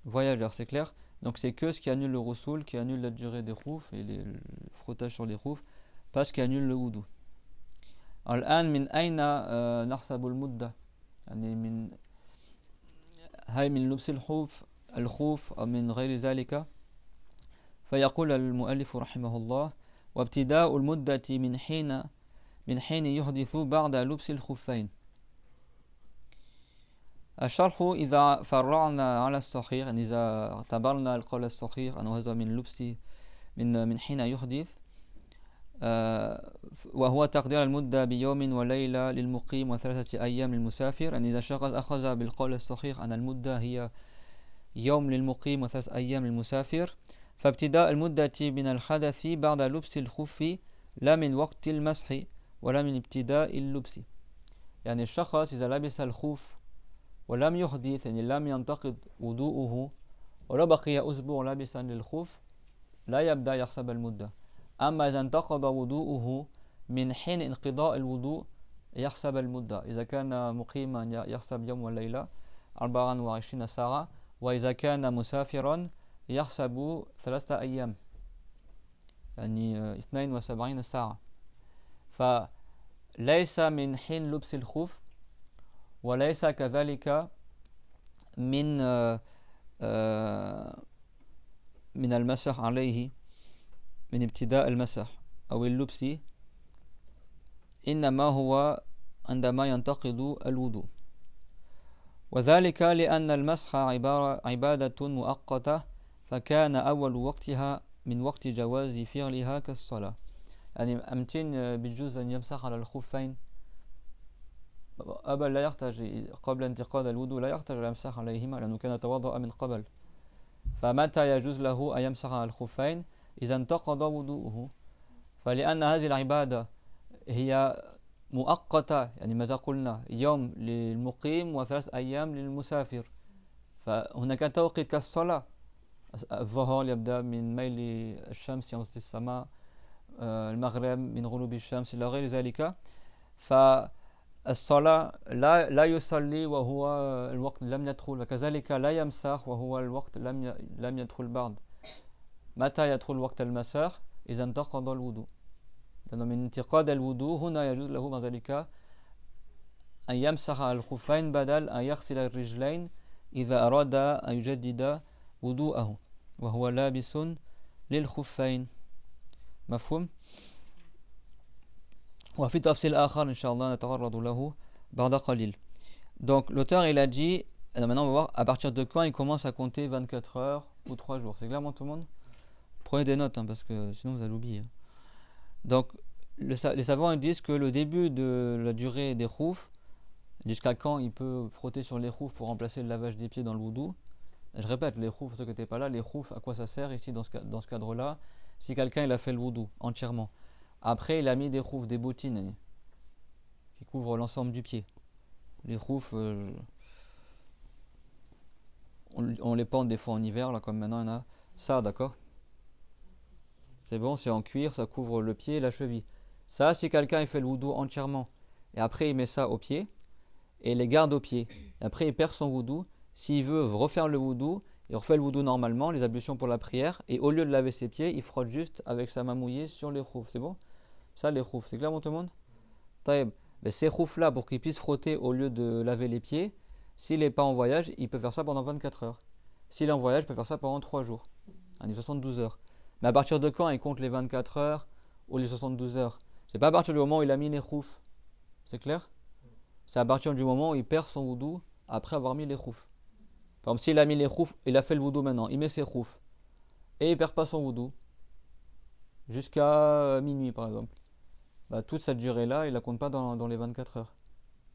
voyageur, c'est clair? Donc c'est que ce qui annule le ghusl, qui annule la durée des khouf et le frottage sur les khouf, pas ce qui annule le wudu. الآن من أين نحسب المدة؟ يعني هل من لبس الخوف أو من غير ذلك؟ فيقول المؤلف رحمه الله: وابتداء المدة من حين يحدث بعد لبس الخفين. الشرح: إذا فرعنا على الصحيح يعني إذا اعتبرنا القول الصحيح أنه هذا من لبس من حين يحدث، وهو تقدير المدة بيوم وليلة للمقيم و3 أيام للمسافر. يعني إذا شخص أخذ بالقول الصحيح أن المدة هي يوم للمقيم و3 أيام للمسافر، فابتداء المدة من الحدث بعد لبس الخف لا من وقت المسح ولا من ابتداء اللبس. يعني الشخص إذا لبس الخف ولم يحدث يعني لم ينتقض وضوءه ولو بقي أسبوع لابسا للخف لا يبدأ يحسب المدة. أما إذا انتقض وضوءه من حين انقضاء الوضوء يحسب المدة. إذا كان مقيما يحسب يوم والليلة 24 ساعة، وإذا كان مسافرا يحسب 3 أيام، يعني 72 ساعة. فليس من حين لبس الخف، وليس كذلك من من المسح عليه، من ابتداء المسح أو اللبس، إنما هو عندما ينتقض الوضوء. وذلك لأن المسح عبادة مؤقتة، فكان أول وقتها من وقت جواز فعلها كالصلاة. يعني أمتين بيجوز أن يمسح على الخفين لا يحتاج قبل انتقاد الوضوء، لا يحتاج أن يمسح عليهما لأنه كان توضأ من قبل. فمتى يجوز له أن يمسح على الخفين؟ إذا انتقض وضوءه. فلأن هذه العبادة هي مؤقتة، يعني ماذا قلنا؟ يوم للمقيم و3 أيام للمسافر. فهناك توقيت كالصلاة. الظهر يبدأ من ميل الشمس يمس السماء، المغرب من غروب الشمس إلى غير ذلك. فالصلاة لا يصلي وهو الوقت لم يدخل، وكذلك لا يمسح وهو الوقت لم يدخل بعد. متى يدخل وقت المسح؟ إذا انتقض الوضوء. لأنه من انتقاد الوضوء هنا يجوز له مع ذلك أن يمسح على الخفين بدل أن يغسل الرجلين إذا أراد أن يجدد وضوءه وهو لابس للخفين. مفهوم؟ وفي تفصيل آخر إن شاء الله نتعرض له بعد قليل. Donc l'auteur il a dit, maintenant on va voir à partir de quand il commence à compter 24 heures ou 3 jours. C'est clair tout le monde? Prenez des notes parce que sinon vous allez oublier. Donc les savants ils disent que le début de la durée des khouf, jusqu'à quand il peut frotter sur les khouf pour remplacer le lavage des pieds dans le wudu. Je répète, les khouf, ceux qui n'étaient pas là, les khouf, à quoi ça sert ici dans ce cadre-là? Si quelqu'un il a fait le wudu entièrement, après il a mis des khouf, des bottines qui couvrent l'ensemble du pied. Les khouf, on les porte des fois en hiver, là comme maintenant il y en a ça, d'accord? C'est bon, c'est en cuir, ça couvre le pied et la cheville. Ça, si quelqu'un il fait le wudu entièrement et après il met ça au pied et les garde au pied, et après il perd son wudu, s'il veut refaire le wudu, il refait le wudu normalement, les ablutions pour la prière, et au lieu de laver ses pieds, il frotte juste avec sa main mouillée sur les khouf. C'est bon? Ça, les khouf, c'est clair tout le monde? Taïb. Mais ces khouf là, pour qu'il puisse frotter au lieu de laver les pieds, s'il n'est pas en voyage, il peut faire ça pendant 24 heures. S'il est en voyage, il peut faire ça pendant 3 jours, 72 heures. Mais à partir de quand il compte les 24 heures ou les 72 heures? C'est pas à partir du moment où il a mis les khouf. C'est clair? C'est à partir du moment où il perd son wudu après avoir mis les khouf. Par exemple, s'il a mis les khouf, il a fait le wudu maintenant, il met ses khouf et il perd pas son wudu jusqu'à minuit par exemple. Bah, toute cette durée-là, il la compte pas dans les 24 heures.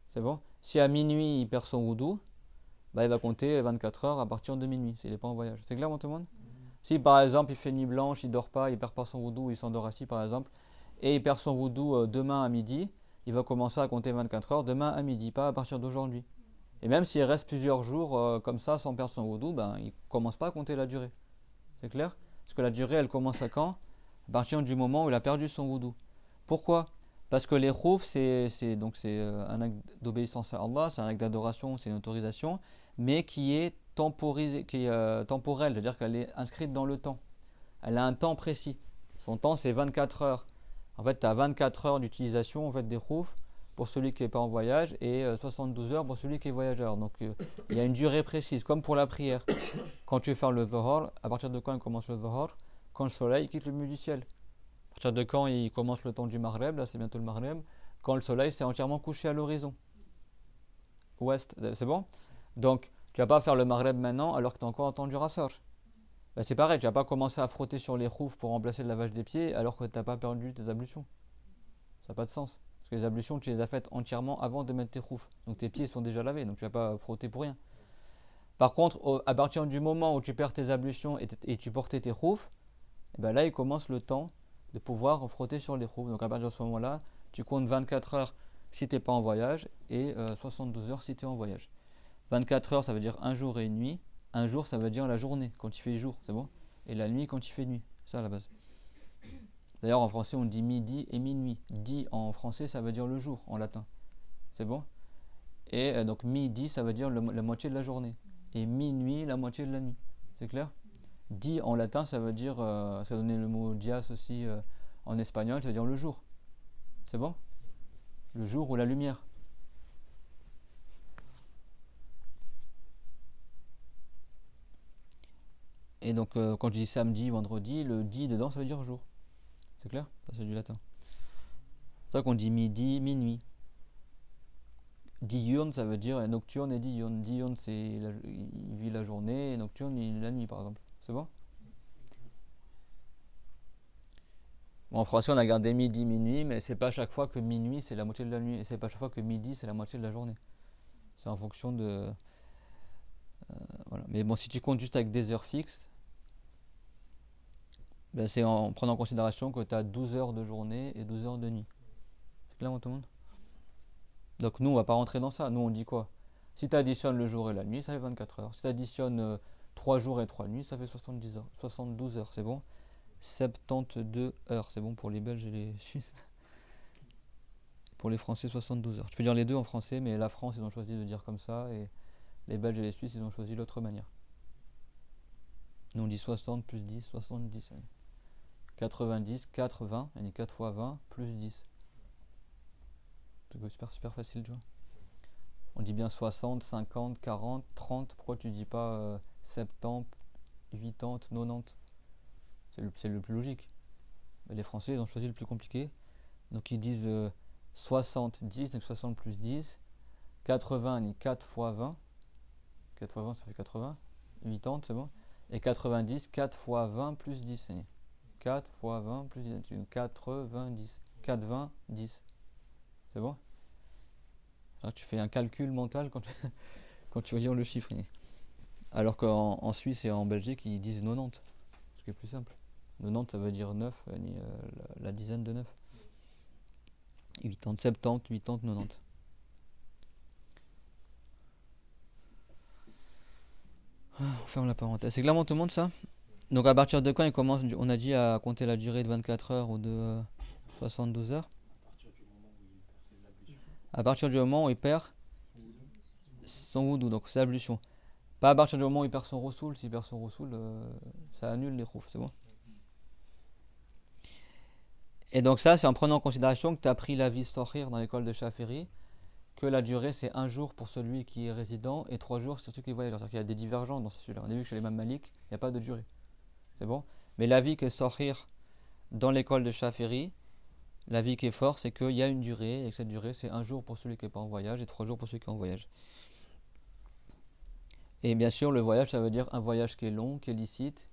C'est bon? Si à minuit il perd son wudu, bah, il va compter 24 heures à partir de minuit s'il n'est pas en voyage. C'est clair tout le monde? Si par exemple il fait nuit blanche, il dort pas, il perd pas son wudu, il s'endort assis par exemple, et il perd son wudu demain à midi, il va commencer à compter 24 heures demain à midi, pas à partir d'aujourd'hui. Et même s'il reste plusieurs jours comme ça sans perdre son wudu, ben, il commence pas à compter la durée. C'est clair? Parce que la durée elle commence à quand? À partir du moment où il a perdu son wudu. Pourquoi? Parce que les khouf c'est un acte d'obéissance à Allah, c'est un acte d'adoration, c'est une autorisation, mais qui est temporisée, qui est temporelle, c'est-à-dire qu'elle est inscrite dans le temps. Elle a un temps précis. Son temps c'est 24 heures. En fait, tu as 24 heures d'utilisation en fait, des khouf pour celui qui n'est pas en voyage et 72 heures pour celui qui est voyageur. Donc il y a une durée précise, comme pour la prière. Quand tu veux faire le dhuhr, à partir de quand il commence le dhuhr? Quand le soleil quitte le milieu du ciel. À partir de quand il commence le temps du maghreb? Là c'est bientôt le maghreb. Quand le soleil s'est entièrement couché à l'horizon. Ouest, c'est bon? Donc tu vas pas faire le maghreb maintenant alors que tu as encore entendu Asr. Ben, c'est pareil, tu vas pas commencer à frotter sur les khouf pour remplacer le lavage des pieds alors que tu n'as pas perdu tes ablutions. Ça n'a pas de sens. Parce que les ablutions, tu les as faites entièrement avant de mettre tes khouf. Donc tes pieds sont déjà lavés, donc tu vas pas frotter pour rien. Par contre, à partir du moment où tu perds tes ablutions et tu portais tes khouf, ben là il commence le temps de pouvoir frotter sur les khouf. Donc à partir de ce moment-là, tu comptes 24 heures si tu n'es pas en voyage et 72 heures si tu es en voyage. 24 heures, ça veut dire un jour et une nuit. Un jour, ça veut dire la journée, quand il fait jour, c'est bon? Et la nuit, quand il fait nuit. C'est ça à la base. D'ailleurs, en français, on dit midi et minuit. Di en français, ça veut dire le jour, en latin. C'est bon? Et donc, midi, ça veut dire la moitié de la journée. Et minuit, la moitié de la nuit. C'est clair? Di en latin, ça veut dire, ça donne le mot dias aussi en espagnol, ça veut dire le jour. C'est bon? Le jour ou la lumière. Et donc, quand je dis samedi, vendredi, le di dedans, ça veut dire jour. C'est clair? Ça, c'est du latin. C'est ça qu'on dit midi, minuit. Diurne, ça veut dire nocturne et diurne. Diurne, il vit la journée, et nocturne, il la nuit, par exemple. C'est bon? Bon, en français, on a gardé midi, minuit, mais c'est pas à chaque fois que minuit, c'est la moitié de la nuit, et c'est pas à chaque fois que midi, c'est la moitié de la journée. C'est en fonction de... voilà. Mais bon, si tu comptes juste avec des heures fixes, ben c'est en prenant en considération que tu as 12 heures de journée et 12 heures de nuit. C'est clair, tout le monde? Donc nous, on va pas rentrer dans ça. Nous, on dit quoi? Si tu additionnes le jour et la nuit, ça fait 24 heures. Si tu additionnes 3 jours et 3 nuits, ça fait 70 heures. 72 heures, c'est bon? 72 heures, c'est bon pour les Belges et les Suisses. Pour les Français, 72 heures. Je peux dire les deux en français, mais la France, ils ont choisi de dire comme ça, et les Belges et les Suisses, ils ont choisi l'autre manière. Nous, on dit 60 plus 10, 70. 90, 4, 20, on dit 4 fois 20 plus 10. C'est super facile, tu vois. On dit bien 60, 50, 40, 30. Pourquoi tu dis pas 70, 80, 90? C'est le plus logique. Mais les Français, ils ont choisi le plus compliqué. Donc ils disent 60, 10, donc 60 plus 10. 80, ni 4 fois 20. 4 fois 20, ça fait 80. 80, c'est bon. Et 90, 4 fois 20 plus 10. 4 fois 20 plus 10. 90. 4, 20, 10. C'est bon? Alors tu fais un calcul mental quand tu vas dire le chiffre. Alors qu'en Suisse et en Belgique, ils disent 90. Ce qui est plus simple. 90, ça veut dire 9, la dizaine de 9. 80, 70, 80, 90. On ferme la parenthèse. C'est clairement tout le monde ça? Donc à partir de quand il commence, on a dit, à compter la durée de 24 heures ou de 72 heures? À partir du moment où il perd son wudu, donc c'est l'ablution. Pas à partir du moment où il perd son roussoul. S'il perd roussoul, ça annule les roufs, c'est bon? Et donc ça, c'est en prenant en considération que tu as pris l'avis Sohir dans l'école de Shafiri, que la durée c'est 1 jour pour celui qui est résident et 3 jours sur celui qui voyage. C'est-à-dire qu'il y a des divergences dans ce sujet-là. On a vu que chez l'imam Malik, il n'y a pas de durée. C'est bon? Mais l'avis qui est Sohir dans l'école de Shafiri, l'avis qui est fort, c'est qu'il y a une durée, et que cette durée c'est 1 jour pour celui qui n'est pas en voyage et 3 jours pour celui qui est en voyage. Et bien sûr, le voyage, ça veut dire un voyage qui est long, qui est licite.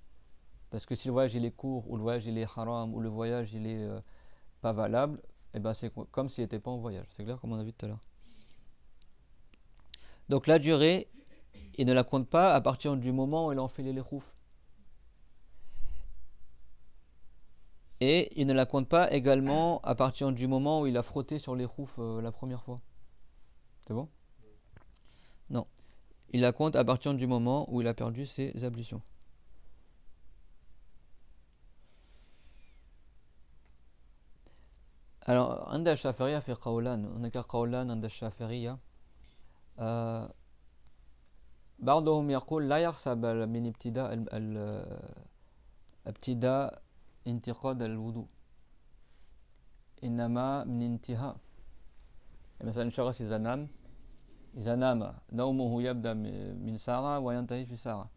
Parce que si le voyage il est court, ou le voyage il est haram, ou le voyage il est pas valable, et ben c'est comme s'il n'était pas en voyage. C'est clair comme on a vu tout à l'heure. Donc la durée, il ne la compte pas à partir du moment où il a enfilé les roufs. Et il ne la compte pas également à partir du moment où il a frotté sur les roufs la première fois. C'est bon? Non. Il la compte à partir du moment où il a perdu ses ablutions. Alors, عند الشافعية في قولان، هناك قولان عند الشافعية. بعضهم يقول لا يحسب من ابتداء انتقاد الوضوء، إنما من انتهاء. مثلا شخص إذا نام نومه يبدأ من ساعة وينتهي في ساعة،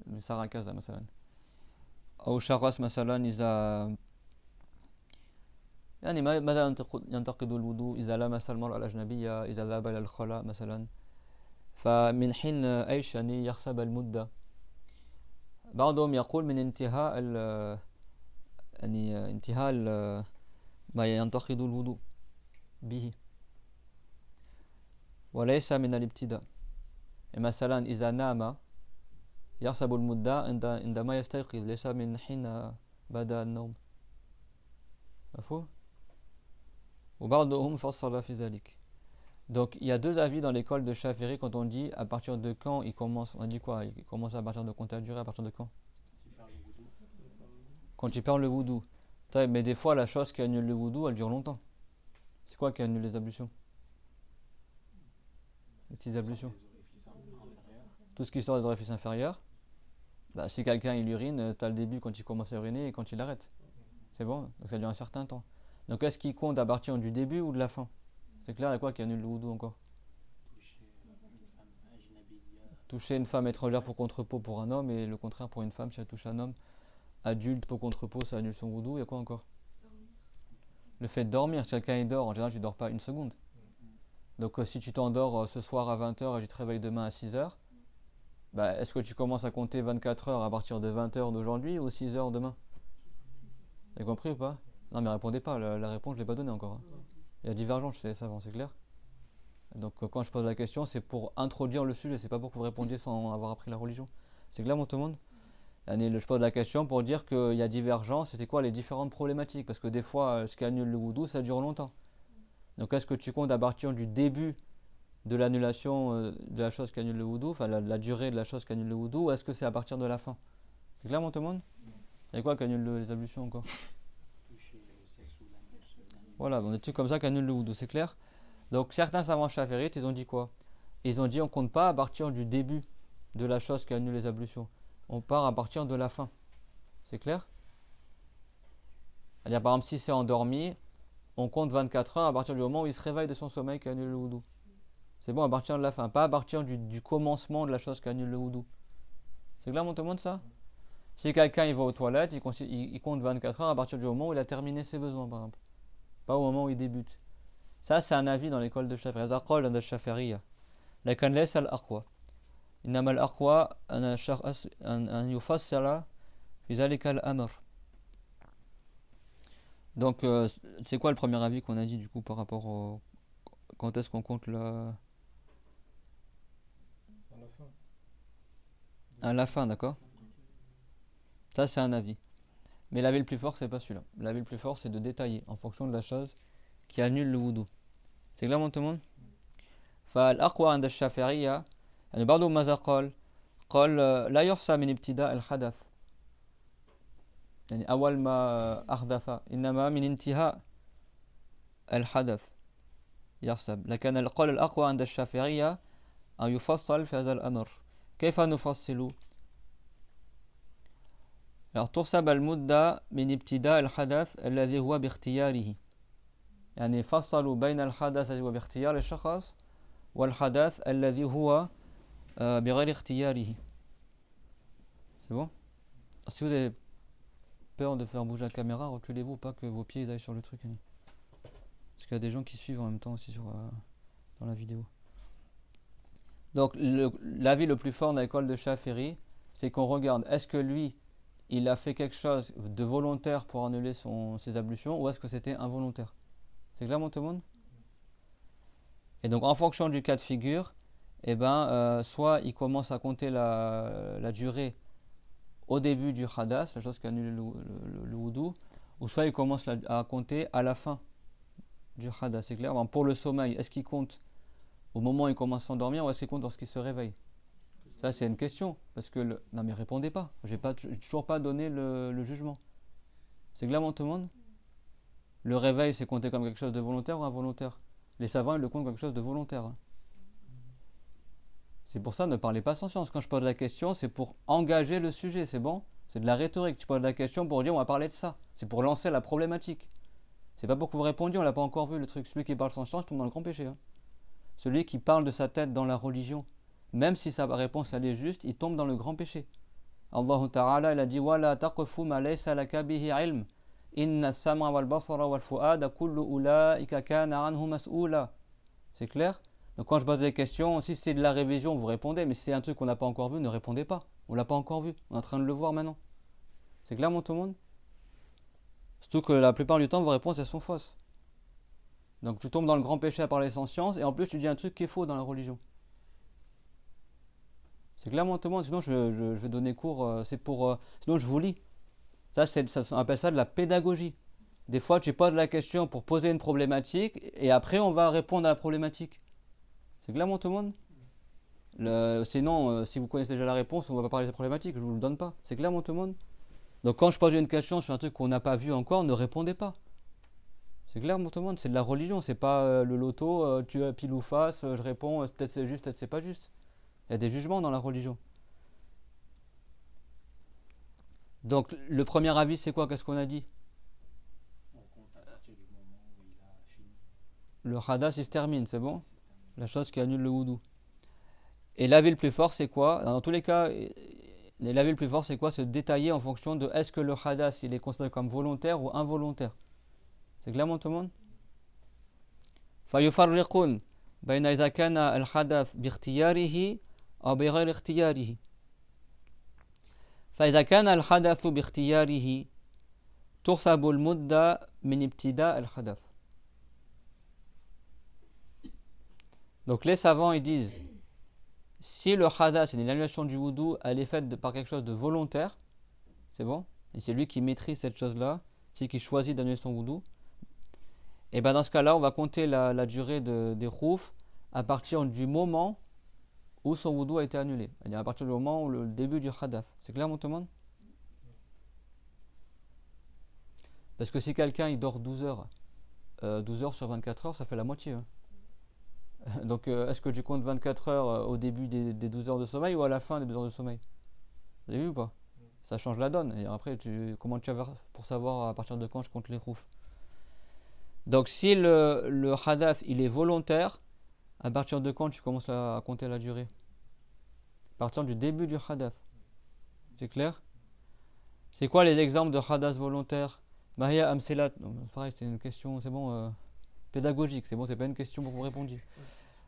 من ساعة كذا مثلا. أو شخص مثلا إذا يعني ماذا ينتقد الوضوء إذا لمس المرأة الأجنبية، إذا ذهب إلى الخلاء مثلا، فمن حين إيش يعني يحسب المدة. بعضهم يقول من انتهاء يعني انتهاء ما ينتقد الوضوء به، وليس من الابتداء. مثلا إذا نام يحسب المدة عندما يستيقظ، ليس من حين بدأ النوم. مفهوم؟ وبعضهم فصل في ذلك. Donc il y a deux avis dans l'école de Shafiri quand on dit à partir de quand il commence. On dit quoi? Il commence à partir de compter la durée, à partir de quand? Quand il perd le wudu. Mais des fois, la chose qui annule le wudu, elle dure longtemps. C'est quoi qui annule les ablutions? Les petites ablutions. Les orifices inférieurs. Tout ce qui sort des orifices inférieurs. Bah, si quelqu'un il urine, tu as le début quand il commence à uriner et quand il arrête. C'est bon? Donc ça dure un certain temps. Donc est-ce qu'il compte à partir du début ou de la fin? C'est clair, il y a quoi qui annule le wudu encore? Toucher une femme ajnabiya. Toucher une femme étrangère pour contre-peau pour un homme et le contraire pour une femme si elle touche un homme adulte pour contre-peau, ça annule son wudu. Il y a quoi encore? Le fait de dormir. Si quelqu'un il dort, en général tu dors pas une seconde. Donc si tu t'endors ce soir à 20h et tu te réveilles demain à 6h, bah, est-ce que tu commences à compter 24 heures à partir de 20h d'aujourd'hui ou 6h demain? Vous avez compris ou pas? Non mais répondez pas, la réponse je l'ai pas donnée encore, hein. Il y a divergence chez les savants, c'est clair? Donc quand je pose la question, c'est pour introduire le sujet, c'est pas pour que vous répondiez sans avoir appris la religion. C'est clair, mon tout le monde? Je pose la question pour dire qu'il y a divergence et c'est quoi les différentes problématiques. Parce que des fois, ce qui annule le wudu, ça dure longtemps. Donc est-ce que tu comptes à partir du début de l'annulation de la chose qui annule le wudu, enfin la durée de la chose qui annule le wudu, ou est-ce que c'est à partir de la fin? C'est clair, mon tout le monde? Il y a quoi qui annule les ablutions encore? Toucher le sexe ou l'anus d'un mineur. Voilà, des trucs comme ça qui annulent le wudu, c'est clair? Donc certains savants chaférites, ils ont dit quoi? Ils ont dit on compte pas à partir du début de la chose qui annule les ablutions. On part à partir de la fin. C'est clair? C'est-à-dire par exemple si c'est endormi, on compte 24 heures à partir du moment où il se réveille de son sommeil qui annule le wudu. C'est bon à partir de la fin, pas à partir du commencement de la chose qui annule le wudu. C'est clair, mon tout le monde, ça? Si quelqu'un il va aux toilettes, il compte 24 heures à partir du moment où il a terminé ses besoins, par exemple. Pas au moment où il débute. Ça, c'est un avis dans l'école de Shafi'i. هذا قول عند الشافعية. لكن ليس الأقوى. إنما الأقوى أن يفصل في ذلك الأمر. Donc, c'est quoi le premier avis qu'on a dit du coup par rapport au. Quand est-ce qu'on compte À la fin. à la fin, d'accord? Ça, c'est un avis. Mais l'avis le plus fort, c'est pas celui-là. L'avis le plus fort, c'est de détailler en fonction de la chose qui annule le wudu. C'est clair, mon tout le monde? فالأقوى عند الشافعية يعني بعضهم ماذا قال لا يحصى من ابتداء الحدث يعني أول ما أحدث إنما من انتهاء الحدث يحسب لكن القول الأقوى عند الشافعية أن يفصل في هذا الأمر كيف نفصل alors تحسب المدة من ابتداء الحدث الذي هو باختياره يعني فصلوا بين الحدث الذي هو باختيار الشخص والحدث الذي هو بغير اختياره. C'est bon? Si vous avez peur de faire bouger la caméra, reculez-vous, pas que vos pieds aillent sur le truc. Parce qu'il y a des gens qui suivent en même temps aussi dans la vidéo. Donc l'avis le plus fort dans l'école de Shafi'i, c'est qu'on regarde, est-ce que lui, il a fait quelque chose de volontaire pour annuler ses ablutions, ou est-ce que c'était involontaire? C'est clair, mon tout le monde? Et donc en fonction du cas de figure, soit il commence à compter la durée au début du hadas, la chose qui annule le wudu, ou soit il commence à compter à la fin du hadas. C'est clair? Pour le sommeil, est-ce qu'il compte au moment où il commence à s'endormir, ou est-ce qu'il compte lorsqu'il se réveille? Ça, c'est une question. Parce que non, mais répondez pas. J'ai toujours pas donné le jugement. C'est clair, mon tout le monde? Le réveil, c'est compté comme quelque chose de volontaire ou involontaire? Les savants, ils le comptent comme quelque chose de volontaire, hein. C'est pour ça, ne parlez pas sans science. Quand je pose la question, c'est pour engager le sujet, c'est bon? C'est de la rhétorique. Tu poses la question pour dire on va parler de ça. C'est pour lancer la problématique. C'est pas pour que vous répondiez, on l'a pas encore vu le truc. Celui qui parle sans science tombe dans le grand péché, hein. Celui qui parle de sa tête dans la religion, même si sa réponse elle est juste, il tombe dans le grand péché. Allah Ta'ala, il a dit وَلَا تَقْفُ مَا لَيْسَ لَكَ بِهِ عِلْمٍ إِنَّ السَّمْعَ وَالْبَصَرَ وَالْفُؤَادَ كُلُّ أُولَٰئِكَ كَانَ عَنْهُ مَسْئُولًا. C'est clair? Donc quand je pose des questions, si c'est de la révision, vous répondez, mais si c'est un truc qu'on n'a pas encore vu, ne répondez pas. On l'a pas encore vu, on est en train de le voir maintenant. C'est clair, mon tout le monde? Surtout que la plupart du temps, vos réponses, elles sont fausses. Donc tu tombes dans le grand péché à parler sans science, et en plus tu dis un truc qui est faux dans la religion. C'est clair, mon tout le monde? Sinon je vais donner cours, sinon je vous lis. Ça, on appelle ça de la pédagogie. Des fois, tu poses la question pour poser une problématique, et après on va répondre à la problématique. C'est clair, mon tout le monde? Sinon, si vous connaissez déjà la réponse, on ne va pas parler de la problématique, je ne vous le donne pas. C'est clair, mon tout le monde? Donc quand je pose une question sur un truc qu'on n'a pas vu encore, ne répondez pas. C'est clair, mon tout le monde, c'est de la religion, c'est pas le loto, tu as pile ou face, je réponds, peut-être c'est juste, peut-être c'est pas juste. Il y a des jugements dans la religion. Donc le premier avis, c'est quoi? Qu'est-ce qu'on a dit? On compte à partir du moment où il a fini. Le hadas, il se termine, c'est bon? le système. La chose qui annule le wudu. Et l'avis le plus fort, c'est quoi? Dans tous les cas, l'avis le plus fort, c'est quoi? Se détailler en fonction de est-ce que le hadas, il est considéré comme volontaire ou involontaire. C'est clair, tout le monde? فيفرقون بين إذا كان الحدث باختياره أو بغير اختياره. فإذا كان الحدث باختياره تحسب المدة من ابتداء الحدث. Donc les savants ils disent si le hadath, c'est une annulation du wudu, elle est faite par quelque chose de volontaire, c'est bon, et c'est lui qui maîtrise cette chose-là, c'est qui choisit d'annuler son wudu, et bien dans ce cas-là, on va compter la durée des khouf à partir du moment où son wudu a été annulé. C'est-à-dire à partir du moment où le début du hadath. C'est clair, mon tout le monde? Parce que si quelqu'un il dort 12 heures, 12 heures sur 24 heures, ça fait la moitié. Hein. Donc est-ce que tu comptes 24 heures au début des 12 heures de sommeil ou à la fin des 12 heures de sommeil? Vous avez vu ou pas? Ça change la donne. Et après, comment tu vas faire pour savoir à partir de quand je compte les khouf? Donc si le hadath il est volontaire, à partir de quand tu commences à compter la durée? À partir du début du hadath. C'est clair? C'est quoi les exemples de hadath volontaire? Mahia amselat. Pareil, c'est une question, c'est bon, pédagogique. C'est bon, c'est pas une question pour vous répondre.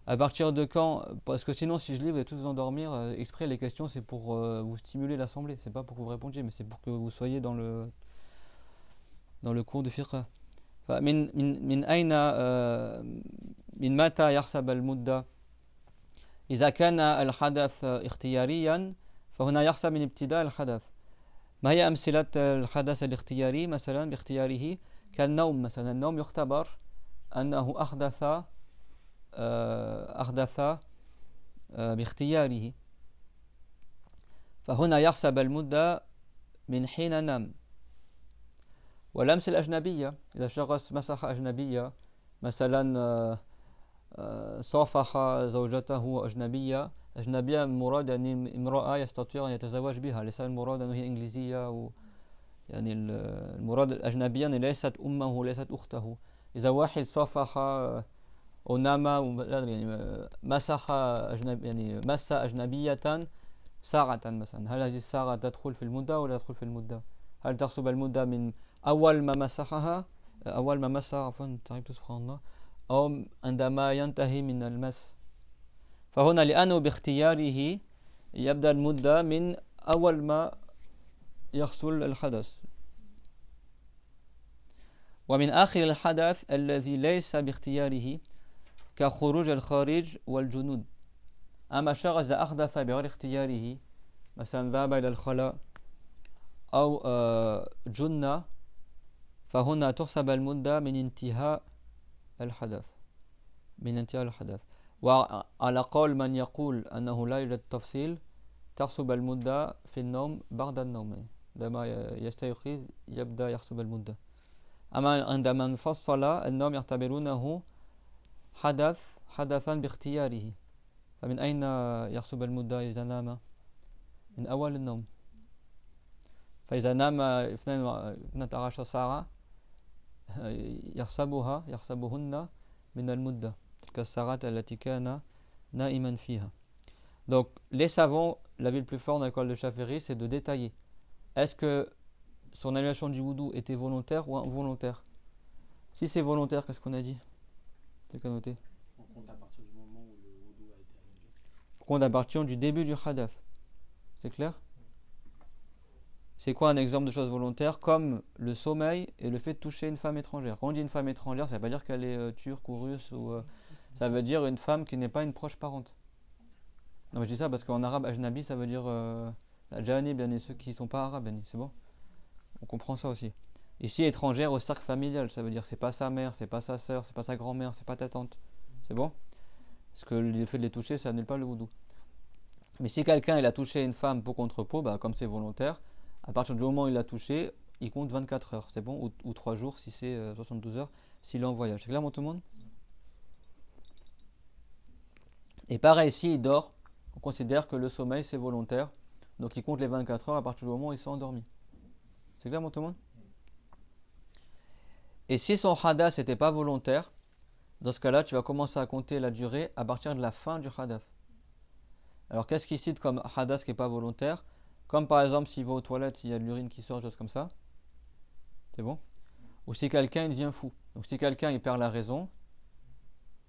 À partir de quand? Parce que sinon, si je lis, vous allez tous vous endormir. Exprès, les questions, c'est pour vous stimuler l'assemblée. C'est pas pour que vous répondiez, mais c'est pour que vous soyez dans le cours de fiqh. من أين من متى يحسب المدة؟ إذا كان الحدث اختياريا فهنا يحسب من ابتداء الحدث. ما هي أمثلة الحدث الاختياري؟ مثلا باختياره كالنوم مثلا. النوم يختبر أنه أحدث باختياره، فهنا يحسب المدة من حين نام. ولمس الأجنبية، إذا شخص مسح أجنبية مثلا صافح زوجته أجنبية مراد يعني امرأة يستطيع أن يتزوج بها، ليس المراد أنه هي إنجليزية يعني المراد الأجنبية ليست أمه ليست أخته. إذا واحد صافح أو نام يعني مسح يعني مس أجنبية ساعة مثلا، هل هذه الساعة تدخل في المدة ولا تدخل في المدة؟ هل تحسب المدة من أول ما مسحها أول ما مسح عفوا تعبت سبحان الله أو عندما ينتهي من المس؟ فهنا لأنه باختياره يبدأ المدة من أول ما يحصل الحدث. ومن آخر الحدث الذي ليس باختياره كخروج الخارج والجنود. أما شخص إذا أحدث بغير اختياره مثلا ذهب إلى الخلاء أو جنة فهنا تحسب المدة من انتهاء الحدث. وعلى قول من يقول أنه لا يوجد تفصيل تحسب المدة في النوم بعد النوم، عندما يستيقظ يبدأ يحسب المدة. أما عندما نفصل النوم يعتبرونه حدثا باختياره، فمن أين يحسب المدة إذا نام؟ من أول النوم. فإذا نام 12 ساعة يحسبهن من المدة تلك الساعات التي كان نائما فيها. Donc les savants, l'avis le plus fort dans l'école de Shafi'i, c'est de détailler. Est-ce que son annulation du wudu était volontaire ou involontaire? Si c'est volontaire, qu'est-ce qu'on a dit? C'est qu'à noter. On compte à partir du moment où le wudu a été annulé. On compte à partir du début du hadath. C'est clair? C'est quoi un exemple de chose volontaire? Comme le sommeil et le fait de toucher une femme étrangère. Quand on dit une femme étrangère, ça ne veut pas dire qu'elle est turque ou russe, ou ça veut dire une femme qui n'est pas une proche parente. Non, mais je dis ça parce qu'en arabe, ajnabi, ça veut dire janib, ceux qui ne sont pas arabes, c'est bon? On comprend ça aussi. Ici, étrangère au cercle familial, ça veut dire c'est pas sa mère, c'est pas sa soeur, c'est pas sa grand-mère, c'est pas ta tante. C'est bon? Parce que le fait de les toucher, ça annule pas le wudu. Mais si quelqu'un il a touché une femme peau contre peau, bah, comme c'est volontaire, À partir du moment où il l'a touché, il compte 24 heures, c'est bon, ou 3 jours si c'est 72 heures s'il est en voyage. C'est clair, mon tout le monde? Et pareil, s'il dort, on considère que le sommeil c'est volontaire, donc il compte les 24 heures à partir du moment où il s'est endormi. C'est clair, mon tout le monde? Et si son hadath n'était pas volontaire, dans ce cas-là, tu vas commencer à compter la durée à partir de la fin du hadath. Alors, qu'est-ce qu'il cite comme hadath qui n'est pas volontaire? Comme par exemple, s'il va aux toilettes, il y a de l'urine qui sort, chose comme ça. C'est bon? Ou si quelqu'un il devient fou. Donc, si quelqu'un il perd la raison,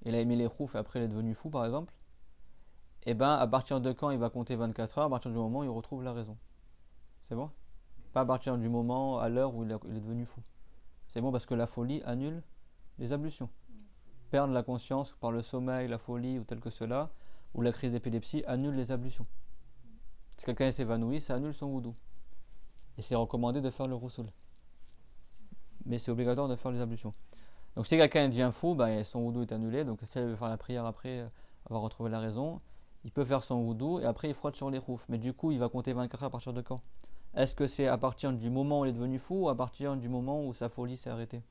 il a émis les khouf et après il est devenu fou, par exemple, et bien, à partir de quand il va compter 24 heures? À partir du moment où il retrouve la raison. C'est bon? Pas à partir du moment, à l'heure où il est devenu fou. C'est bon parce que la folie annule les ablutions. Perdre la conscience par le sommeil, la folie ou tel que cela, ou la crise d'épilepsie annule les ablutions. Si quelqu'un s'évanouit, ça annule son wudu. Et c'est recommandé de faire le roussoul. Mais c'est obligatoire de faire les ablutions. Donc si quelqu'un devient fou, son wudu est annulé. Donc si il veut faire la prière après avoir retrouvé la raison, il peut faire son wudu et après il frotte sur les khouf. Mais du coup, il va compter 24 heures à partir de quand? Est-ce que c'est à partir du moment où il est devenu fou ou à partir du moment où sa folie s'est arrêtée?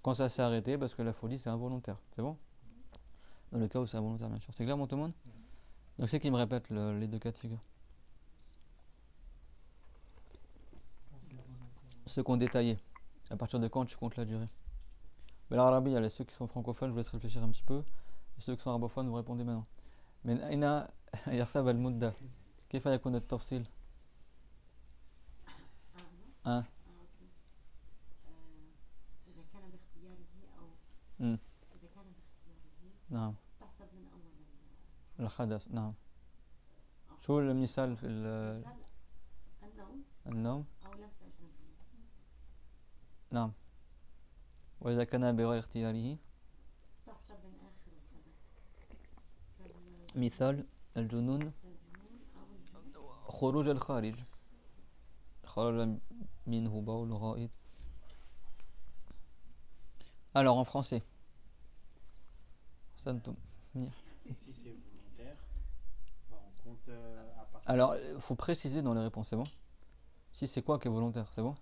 Quand ça s'est arrêté, parce que la folie c'est involontaire. C'est bon? Dans le cas où c'est involontaire, bien sûr. C'est clair, mon tout le monde? Donc c'est qui me répète les deux cas de figure. Ceux qu'on détaillé. À partir de quand tu comptes la durée? Mais l'Arabie, il y a ceux qui sont francophones, je vous laisse réfléchir un petit peu. Et ceux qui sont arabophones, vous répondez maintenant. Mais Aina Yarsab al-Mudda. كيف يكون التفصيل؟ إذا كان باختياره أو إذا كان باختياره نعم تحسب من أول الحدث نعم. شو المثال في النوم النوم؟ أو لمس أجنبي نعم. وإذا كان بغير اختياره تحسب من آخر الحدث مثال الجنون الجنون أو خروج الخارج خرج منه بول غائط. Alors en français. Et si c'est volontaire, on compte à partir. Alors il faut préciser dans les réponses, c'est bon? Si c'est quoi qui est volontaire, c'est bon?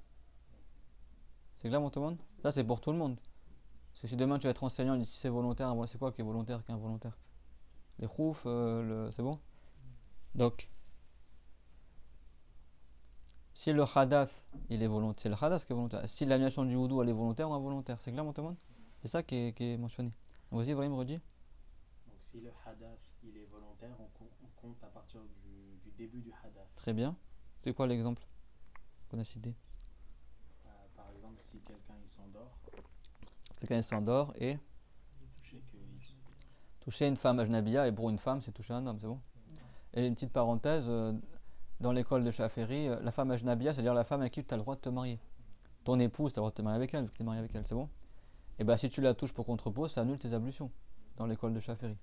C'est clair, mon tout le monde? Ça c'est pour tout le monde. Parce que si demain tu vas être enseignant, si c'est volontaire, c'est quoi qui est volontaire, qui est involontaire? Les khouf, c'est bon? Donc si le hadath il est volontaire, c'est le hadath qui est volontaire. Si l'annulation du wudu elle est volontaire ou involontaire, c'est clair, mon tout le monde? C'est ça qui est mentionné. Donc vas-y, Ibrahim, redis. Donc si le hadath il est volontaire, on compte à partir du début du hadath. Très bien. C'est quoi l'exemple qu'on a cité? Par exemple, si quelqu'un il s'endort, Quelqu'un s'endort et et qu'il toucher une femme ajnabiya, et pour une femme c'est toucher un homme, c'est bon? Et une petite parenthèse, dans l'école de Shaferi, la femme ajnabiya, c'est-à-dire la femme avec qui tu as le droit de te marier. Ton épouse, tu as le droit de te marier avec elle, vu que tu es marié avec elle, c'est bon? Et bien si tu la touches pour contrepoids, ça annule tes ablutions dans l'école de Shaferi.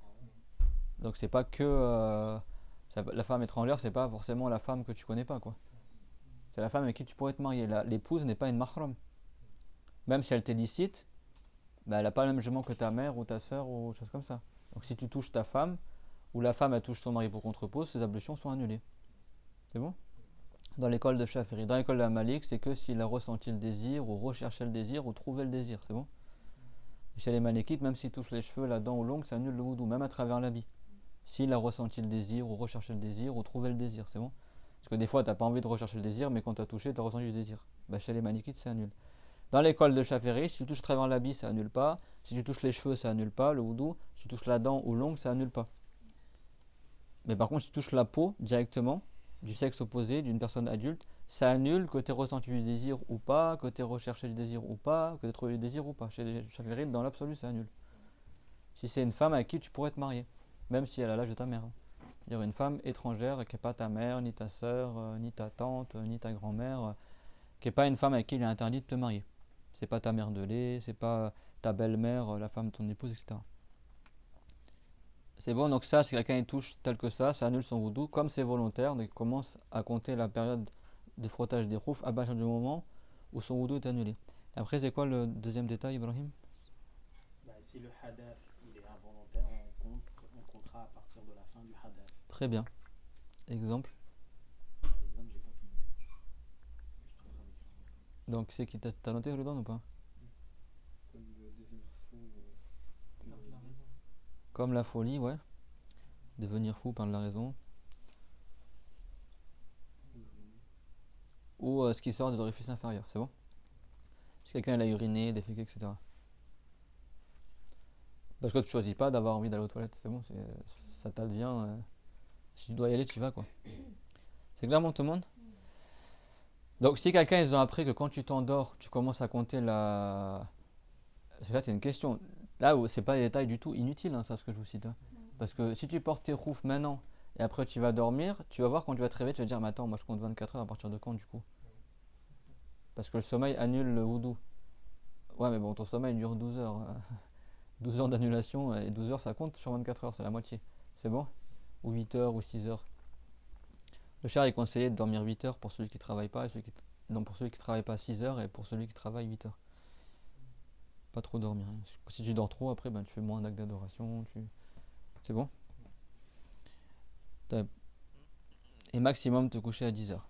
Donc c'est pas que la femme étrangère, c'est pas forcément la femme que tu connais pas, quoi. C'est la femme avec qui tu pourrais te marier. L'épouse n'est pas une mahram. Même si elle t'est licite, elle n'a pas le même jugement que ta mère ou ta soeur ou chose comme ça. Donc si tu touches ta femme, ou la femme elle touche son mari pour contrepoids, ses ablutions sont annulées. C'est bon? Dans l'école de Shafiri. Dans l'école de la Malik, c'est que s'il a ressenti le désir, ou recherché le désir, ou trouvé le désir, c'est bon? Et chez les Malikites, même s'il touche les cheveux, la dent ou l'ongle, ça annule le wudu, même à travers l'habit. S'il a ressenti le désir, ou recherché le désir, ou trouvé le désir, c'est bon? Parce que des fois, tu n'as pas envie de rechercher le désir, mais quand tu as touché, tu as ressenti le désir. Chez les Malikites, ça annule. Dans l'école de Shafiri, si tu touches à travers l'habit, ça annule pas. Si tu touches les cheveux, ça annule pas le wudu. Si tu touches la dent ou l'ongle, ça annule pas. Mais par contre, si tu touches la peau directement, du sexe opposé, d'une personne adulte, ça annule que tu aies ressenti du désir ou pas, que tu aies recherché du désir ou pas, que tu aies trouvé du désir ou pas. Chez les Shafirites, dans l'absolu, ça annule. Si c'est une femme avec qui tu pourrais te marier, même si elle a l'âge de ta mère. C'est-à-dire une femme étrangère qui n'est pas ta mère, ni ta soeur, ni ta tante, ni ta grand-mère, qui n'est pas une femme avec qui il est interdit de te marier. C'est pas ta mère de lait, c'est pas ta belle-mère, la femme de ton épouse, etc. C'est bon, donc ça, si quelqu'un y touche tel que ça annule son wudu. Comme c'est volontaire, donc il commence à compter la période de frottage des khouf à partir du moment où son wudu est annulé. Et après, c'est quoi le deuxième détail, Ibrahim? Si le hadath il est involontaire, on comptera à partir de la fin du hadath. Très bien. Exemple? Par Donc c'est qui t'as noté le don ou pas? Comme devenir fou. Perdre la raison. Comme la folie, ouais. Devenir fou, perdre la raison. Ou ce qui sort des orifices inférieurs, c'est bon? Si quelqu'un il a uriné, déféqué, etc. Parce que tu choisis pas d'avoir envie d'aller aux toilettes, c'est bon, ça t'advient. Si tu dois y aller, tu y vas quoi. C'est clair, tout le monde? Donc si quelqu'un ils ont appris que quand tu t'endors, tu commences à compter la. Ça c'est une question. Là où c'est pas des détails du tout inutiles, hein, ça ce que je vous cite. Hein. Parce que si tu portes tes roufs maintenant et après tu vas dormir, tu vas voir quand tu vas te réveiller, tu vas te dire mais attends, moi je compte 24 heures à partir de quand du coup? Parce que le sommeil annule le wudu. Ouais mais bon ton sommeil dure 12 heures. 12 heures d'annulation et 12 heures ça compte sur 24 heures, c'est la moitié. C'est bon? Ou 8 heures ou 6 heures. Le char est conseillé de dormir 8 heures pour celui qui travaille pas et non, pour celui qui travaille pas 6 heures et pour celui qui travaille 8 heures. Pas trop dormir. Hein. Si tu dors trop après ben, tu fais moins d'actes d'adoration. C'est bon? Et maximum te coucher à 10 heures.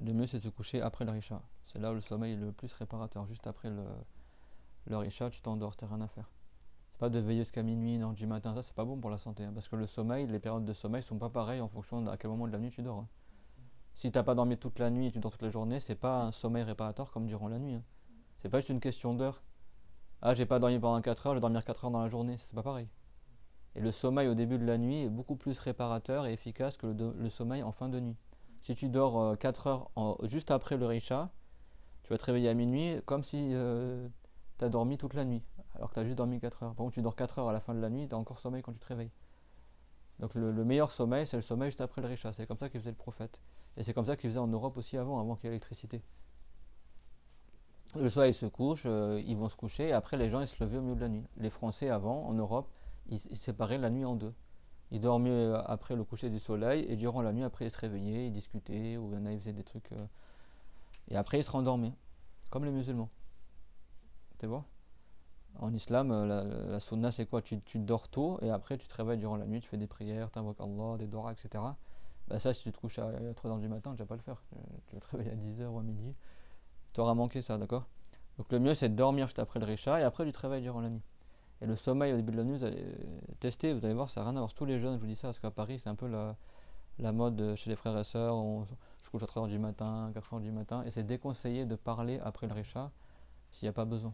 Le mieux c'est de se coucher après le Risha. C'est là où le sommeil est le plus réparateur. Juste après le Risha, tu t'endors, t'as rien à faire. C'est pas de veiller jusqu'à minuit, 1h du matin, ça c'est pas bon pour la santé. Hein, parce que le sommeil, les périodes de sommeil sont pas pareilles en fonction d'à quel moment de la nuit tu dors. Hein. Si t'as pas dormi toute la nuit et tu dors toute la journée, c'est pas un sommeil réparateur comme durant la nuit. Hein. C'est pas juste une question d'heure. Ah, j'ai pas dormi pendant 4 heures, je vais dormir 4 heures dans la journée, c'est pas pareil. Et le sommeil au début de la nuit est beaucoup plus réparateur et efficace que le sommeil en fin de nuit. Si tu dors 4 heures juste après le Risha, tu vas te réveiller à minuit comme si tu as dormi toute la nuit, alors que tu as juste dormi 4 heures. Par contre, tu dors 4 heures à la fin de la nuit, tu as encore sommeil quand tu te réveilles. Donc le meilleur sommeil, c'est le sommeil juste après le Risha. C'est comme ça qu'il faisait le prophète. Et c'est comme ça qu'il faisait en Europe aussi avant qu'il y ait l'électricité. Le soir, ils se couchent, ils vont se coucher, et après les gens, ils se levaient au milieu de la nuit. Les Français, avant, en Europe, ils séparaient la nuit en deux. Ils dormaient après le coucher du soleil, et durant la nuit, après, ils se réveillaient, ils discutaient, ou il y en a, ils faisaient des trucs... et après, ils se rendormaient, comme les musulmans. C'est bon? En islam, la sunna, c'est quoi? Tu dors tôt, et après, tu te réveilles durant la nuit, tu fais des prières, tu invoques Allah, des doras, etc. Bah ça, si tu te couches à 3h du matin, tu vas pas le faire. Tu vas te réveiller à 10h ou à midi. Tu auras manqué ça, d'accord? Donc le mieux, c'est de dormir juste après le Risha, et après, tu te réveilles durant la nuit. Et le sommeil au début de la nuit, vous allez tester, vous allez voir, ça n'a rien à voir. Tous les jeunes, je vous dis ça, parce qu'à Paris, c'est un peu la mode chez les frères et sœurs. Je couche à 3h du matin, 4h du matin, et c'est déconseillé de parler après le Risha s'il n'y a pas besoin.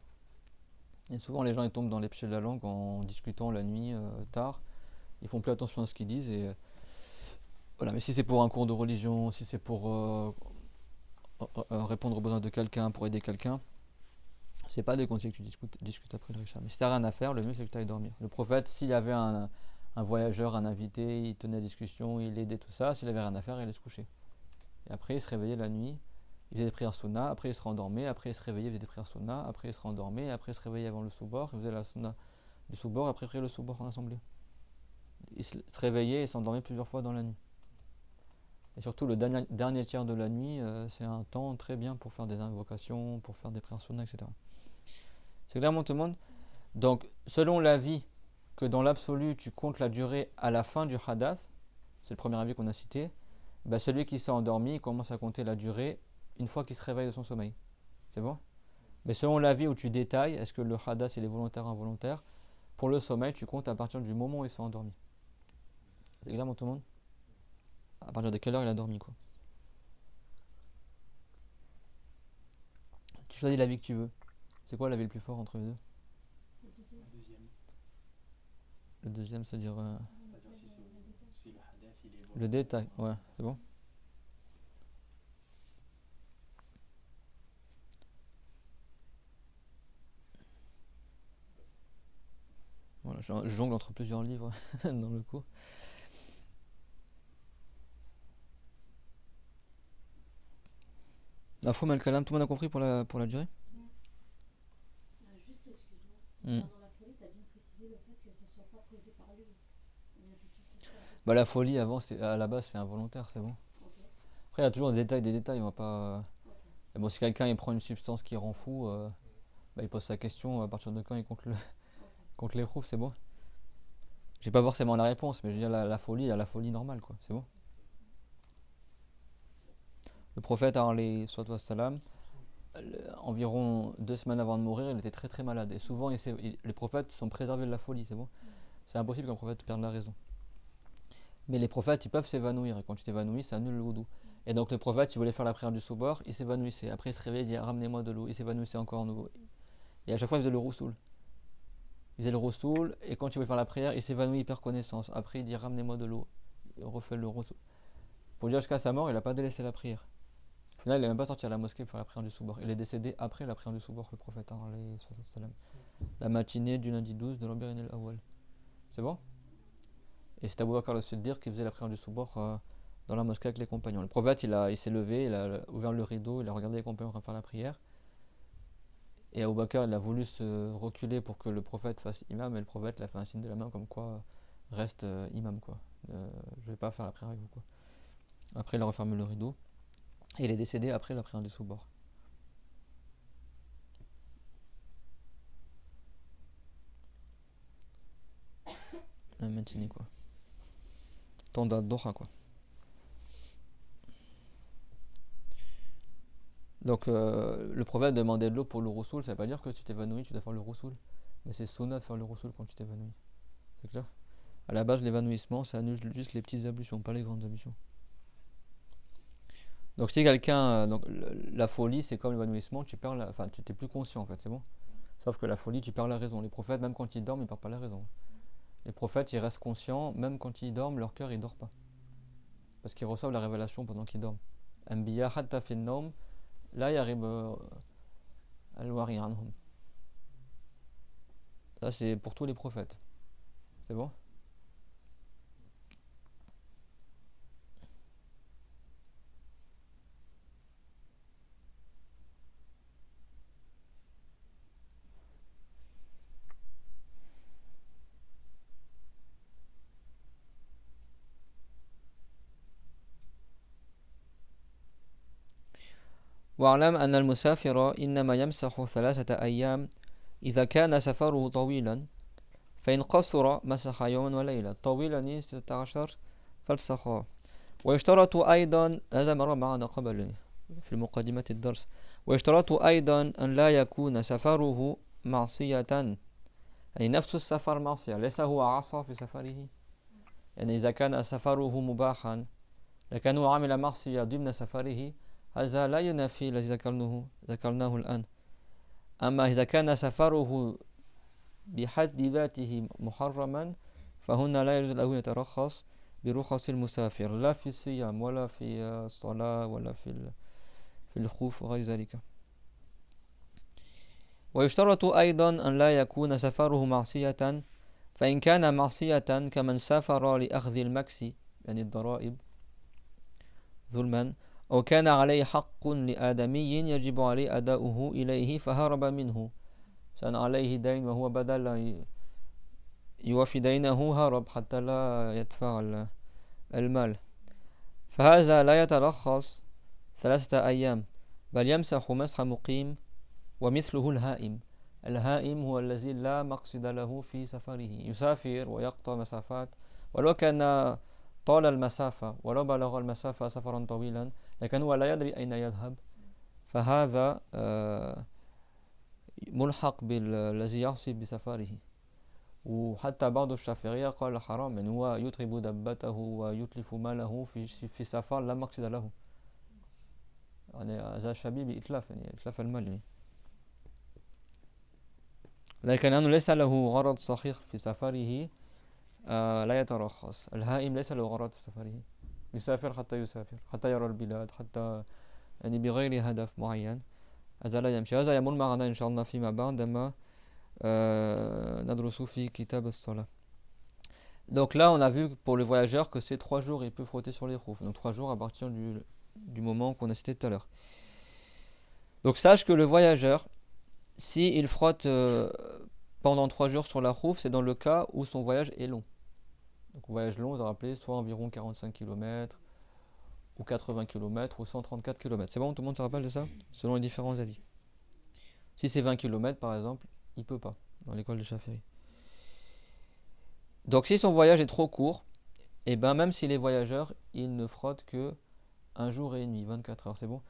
Et souvent, les gens ils tombent dans les pieds de la langue en discutant la nuit, tard. Ils font plus attention à ce qu'ils disent. Et voilà. Mais si c'est pour un cours de religion, si c'est pour répondre aux besoins de quelqu'un, pour aider quelqu'un, c'est pas déconseillé que tu discutes après le Risha. Mais si tu n'as rien à faire, le mieux c'est que tu ailles dormir. Le prophète, s'il y avait un voyageur, un invité, il tenait la discussion, il aidait tout ça, s'il avait rien à faire, il allait se coucher. Et après, il se réveillait la nuit, il faisait des prières sunna, après il se rendormait, après il se réveillait, il faisait des prières sunna, après il se rendormait, après il se réveillait avant le soubor, il faisait la sunna du soubor, après il priait le soubor en assemblée. Il se réveillait et s'endormait plusieurs fois dans la nuit. Et surtout le dernier tiers de la nuit, c'est un temps très bien pour faire des invocations, pour faire des prières sunna, etc. C'est clairement tout le monde. Donc, selon l'avis que dans l'absolu, tu comptes la durée à la fin du hadath, c'est le premier avis qu'on a cité, bah celui qui s'est endormi, il commence à compter la durée une fois qu'il se réveille de son sommeil. C'est bon? Mais selon l'avis où tu détailles, est-ce que le hadath il est volontaire ou involontaire, pour le sommeil, tu comptes à partir du moment où il s'est endormi. C'est clairement tout le monde? À partir de quelle heure il a dormi, quoi. Tu choisis l'avis que tu veux. C'est quoi l'avis le plus fort entre les deux? Le deuxième. Le deuxième, c'est-à-dire C'est-à-dire si le hadith il est le détail, ouais, c'est bon. Voilà, je jongle entre plusieurs livres dans le cours. La faux mal kalam, tout le monde a compris pour la durée? Juste, excuse-moi. Mm. Dans la folie, tu as bien précisé le fait que ce ne soit pas causé par lui. Ou bien c'est tout ça. Bah la folie avant, à la base c'est involontaire, c'est bon. Ok. Après il y a toujours des détails, on va pas. Et bon, si quelqu'un il prend une substance qui rend fou, bah, il pose sa question à partir de quand il compte les roues, c'est bon. Je vais pas forcément la réponse, mais je veux dire la folie, il y a la folie normale, quoi, c'est bon. Le prophète, alayhi salatu wassalam, environ 2 semaines avant de mourir, il était très très malade. Et souvent, les prophètes sont préservés de la folie, c'est bon. C'est impossible qu'un prophète perde la raison. Mais les prophètes, ils peuvent s'évanouir. Et quand tu t'évanouis, ça annule le wudu. Et donc, le prophète, il voulait faire la prière du soubor, il s'évanouissait. Après, il se réveillait, il disait ramenez-moi de l'eau. Il s'évanouissait encore à nouveau. Et à chaque fois, il faisait le roussoul. Il faisait le roussoul, et quand il voulait faire la prière, il s'évanouit, il perd connaissance. Après, il dit ramenez-moi de l'eau. Il refait le roussoul. Pour dire jusqu'à sa mort, il n'a pas délaissé la prière. Là, il n'est même pas sorti à la mosquée pour faire la prière du soubor. Il est décédé après la prière du soubor, le prophète, la matinée du lundi 12 de l'Ambir al-Awwal. C'est bon? Et c'est Abu Bakr al-Siddiq qui faisait la prière du soubor dans la mosquée avec les compagnons. Le prophète, il s'est levé, il a ouvert le rideau, il a regardé les compagnons en train de faire la prière. Et Abu Bakr, il a voulu se reculer pour que le prophète fasse imam, et le prophète il a fait un signe de la main comme quoi reste imam, quoi. Je vais pas faire la prière avec vous, quoi. Après, il a refermé le rideau. Et il est décédé après la prière du soubor. La matinée, quoi. Temps d'Addoha, quoi. Donc, le prophète demandait de l'eau pour le roussoul. Ça veut pas dire que si tu t'évanouis, tu dois faire le roussoul. Mais c'est sunnah de faire le roussoul quand tu t'évanouis. C'est clair? À la base, l'évanouissement, ça annule juste les petites ablutions, pas les grandes ablutions. Donc si quelqu'un, la folie c'est comme l'évanouissement, tu t'es plus conscient en fait, c'est bon. Sauf que la folie, tu perds la raison. Les prophètes, même quand ils dorment, ils perdent pas la raison. Les prophètes, ils restent conscients, même quand ils dorment, leur cœur il dort pas, parce qu'ils reçoivent la révélation pendant qu'ils dorment. Anbiya hatta fi an-nawm la yarib al-wari anhum. Ça c'est pour tous les prophètes, c'est bon. واعلم أن المسافر إنما يمسح 3 أيام إذا كان سفره طويلا فإن قصر مسح يوما وليلة طويلا 16 فلسخا ويشترط أيضا هذا مر معنا قبل في مقدمة الدرس ويشترط أيضا أن لا يكون سفره معصية يعني نفس السفر معصية ليس هو عصى في سفره يعني إذا كان سفره مباحا لكن هو عمل معصية ضمن سفره هذا لا ينافي الذي ذكرناه الآن. أما إذا كان سفره بحد ذاته محرما فهنا لا يجوز له يترخص برخص المسافر لا في الصيام ولا في الصلاة ولا في الخوف وغير ذلك. ويشترط أيضا أن لا يكون سفره معصية فإن كان معصية كمن سافر لأخذ المكس يعني الضرائب ظلما أو كان عليه حق لآدمي يجب عليه أداؤه إليه فهرب منه كان عليه دين وهو بدل يوفي دينه هرب حتى لا يدفع المال فهذا لا يترخص 3 أيام بل يمسح مسح مقيم ومثله الهائم هو الذي لا مقصد له في سفره يسافر ويقطع مسافات ولو كان طال المسافة ولو بلغ المسافة سفرا طويلا لكن هو لا يدري أين يذهب فهذا ملحق بالذي يعصي بسفره. وحتى بعض الشافعية قال حرام يعني هو يتعب دبته ويتلف ماله في سفر لا مقصد له يعني هذا شبيه بإتلاف يعني إتلاف المال يعني. لكن أنه ليس له غرض صحيح في سفره لا يترخص. الهائم ليس له غرض في سفره يسافر حتى يرى البلاد حتى يعني بغير هدف معين هذا لا يمشي. هذا يمر معنا إن شاء الله فيما بعد عندما ندرس في كتاب الصلاة. Donc là on a vu pour les voyageurs que c'est 3 jours il peut frotter sur les khouf. Donc 3 jours à partir du moment qu'on a cité tout à l'heure. Donc sache que le voyageur si il frotte pendant 3 jours sur la khouf, c'est dans le cas où son voyage est long. Donc voyage long, vous vous rappelez, soit environ 45 km ou 80 km ou 134 km. C'est bon, tout le monde se rappelle de ça? Selon les différents avis. Si c'est 20 km par exemple, il peut pas dans l'école de Shafi'i. Donc si son voyage est trop court, et ben même s'il est voyageur, il ne frotte que un jour et une nuit, 24 heures, c'est bon?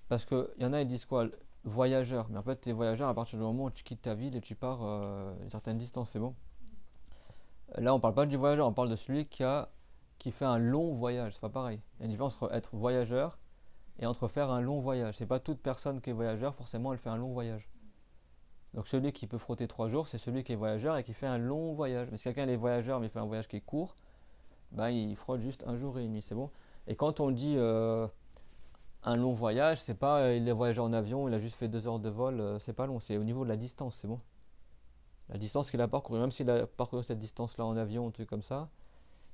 Parce qu'il y en a, ils disent quoi? Voyageur. Mais en fait, tu es voyageur à partir du moment où tu quittes ta ville et tu pars une certaine distance, c'est bon? Là, on parle pas du voyageur, on parle de celui qui fait un long voyage. C'est pas pareil. Il y a une différence entre être voyageur et entre faire un long voyage. C'est pas toute personne qui est voyageur, forcément, elle fait un long voyage. Donc celui qui peut frotter 3 jours, c'est celui qui est voyageur et qui fait un long voyage. Mais si quelqu'un est voyageur mais il fait un voyage qui est court, ben, il frotte juste un jour et une nuit, c'est bon? Et quand on dit un long voyage, c'est pas il est voyagé en avion, il a juste fait 2 heures de vol, c'est pas long, c'est au niveau de la distance, c'est bon? La distance qu'il a parcouru, même s'il a parcouru cette distance-là en avion, un truc comme ça,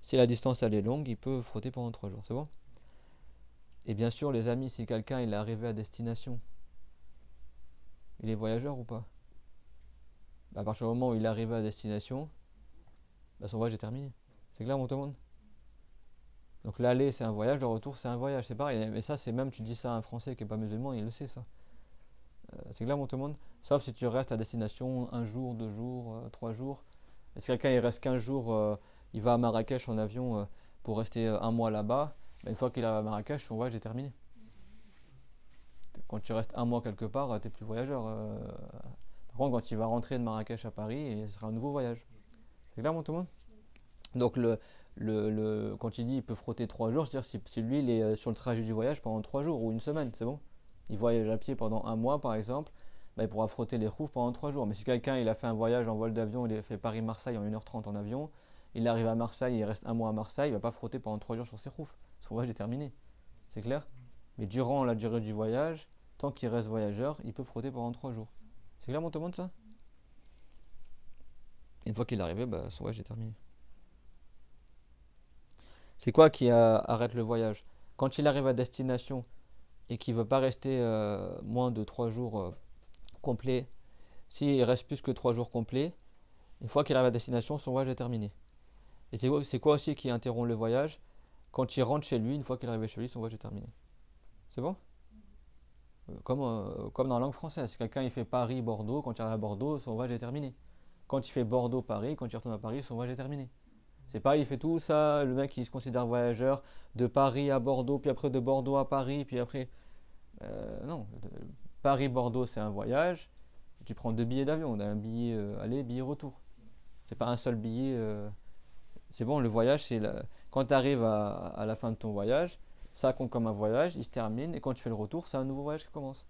si la distance elle est longue, il peut frotter pendant 3 jours, c'est bon? Et bien sûr, les amis, si quelqu'un il est arrivé à destination, il est voyageur ou pas? À partir du moment où il est arrivé à destination, bah, son voyage est terminé. C'est clair, mon tout le monde? Donc l'aller c'est un voyage, le retour c'est un voyage, c'est pareil. Mais ça, c'est même, tu dis ça à un Français qui n'est pas musulman, il le sait ça. C'est clair, mon tout le monde? Sauf si tu restes à destination 1 jour, 2 jours, 3 jours. Et si quelqu'un il reste 15 jours, il va à Marrakech en avion pour rester un mois là-bas, bah, une fois qu'il est à Marrakech, son voyage est terminé. Quand tu restes un mois quelque part, tu n'es plus voyageur. Par contre, quand il va rentrer de Marrakech à Paris, ce sera un nouveau voyage. C'est clair, mon tout le monde? Donc quand il dit il peut frotter 3 jours, c'est-à-dire si lui il est sur le trajet du voyage pendant 3 jours ou une semaine, c'est bon? Il voyage à pied pendant un mois par exemple, bah, il pourra frotter les roues pendant 3 jours. Mais si quelqu'un il a fait un voyage en vol d'avion, il a fait Paris-Marseille en 1h30 en avion, il arrive à Marseille, il reste un mois à Marseille, il va pas frotter pendant 3 jours sur ses roues. Son voyage est terminé. C'est clair? Mais durant la durée du voyage, tant qu'il reste voyageur, il peut frotter pendant 3 jours. C'est clair, mon tout le monde, ça? Et une fois qu'il est arrivé, bah, son voyage est terminé. C'est quoi qui arrête le voyage? Quand il arrive à destination et qu'il ne veut pas rester moins de 3 jours complets, s'il reste plus que 3 jours complets, une fois qu'il arrive à destination, son voyage est terminé. Et c'est quoi aussi qui interrompt le voyage? Quand il rentre chez lui, une fois qu'il est arrivé chez lui, son voyage est terminé. C'est bon? Comme dans la langue française. Si quelqu'un il fait Paris-Bordeaux, quand il arrive à Bordeaux, son voyage est terminé. Quand il fait Bordeaux-Paris, quand il retourne à Paris, son voyage est terminé. C'est pareil, il fait tout ça, le mec il se considère voyageur de Paris à Bordeaux, puis après de Bordeaux à Paris, puis après... non, Paris-Bordeaux c'est un voyage, tu prends 2 billets d'avion, on a un billet aller, billet retour. C'est pas un seul billet, c'est bon, le voyage c'est... Quand tu arrives à la fin de ton voyage, ça compte comme un voyage, il se termine, et quand tu fais le retour, c'est un nouveau voyage qui commence.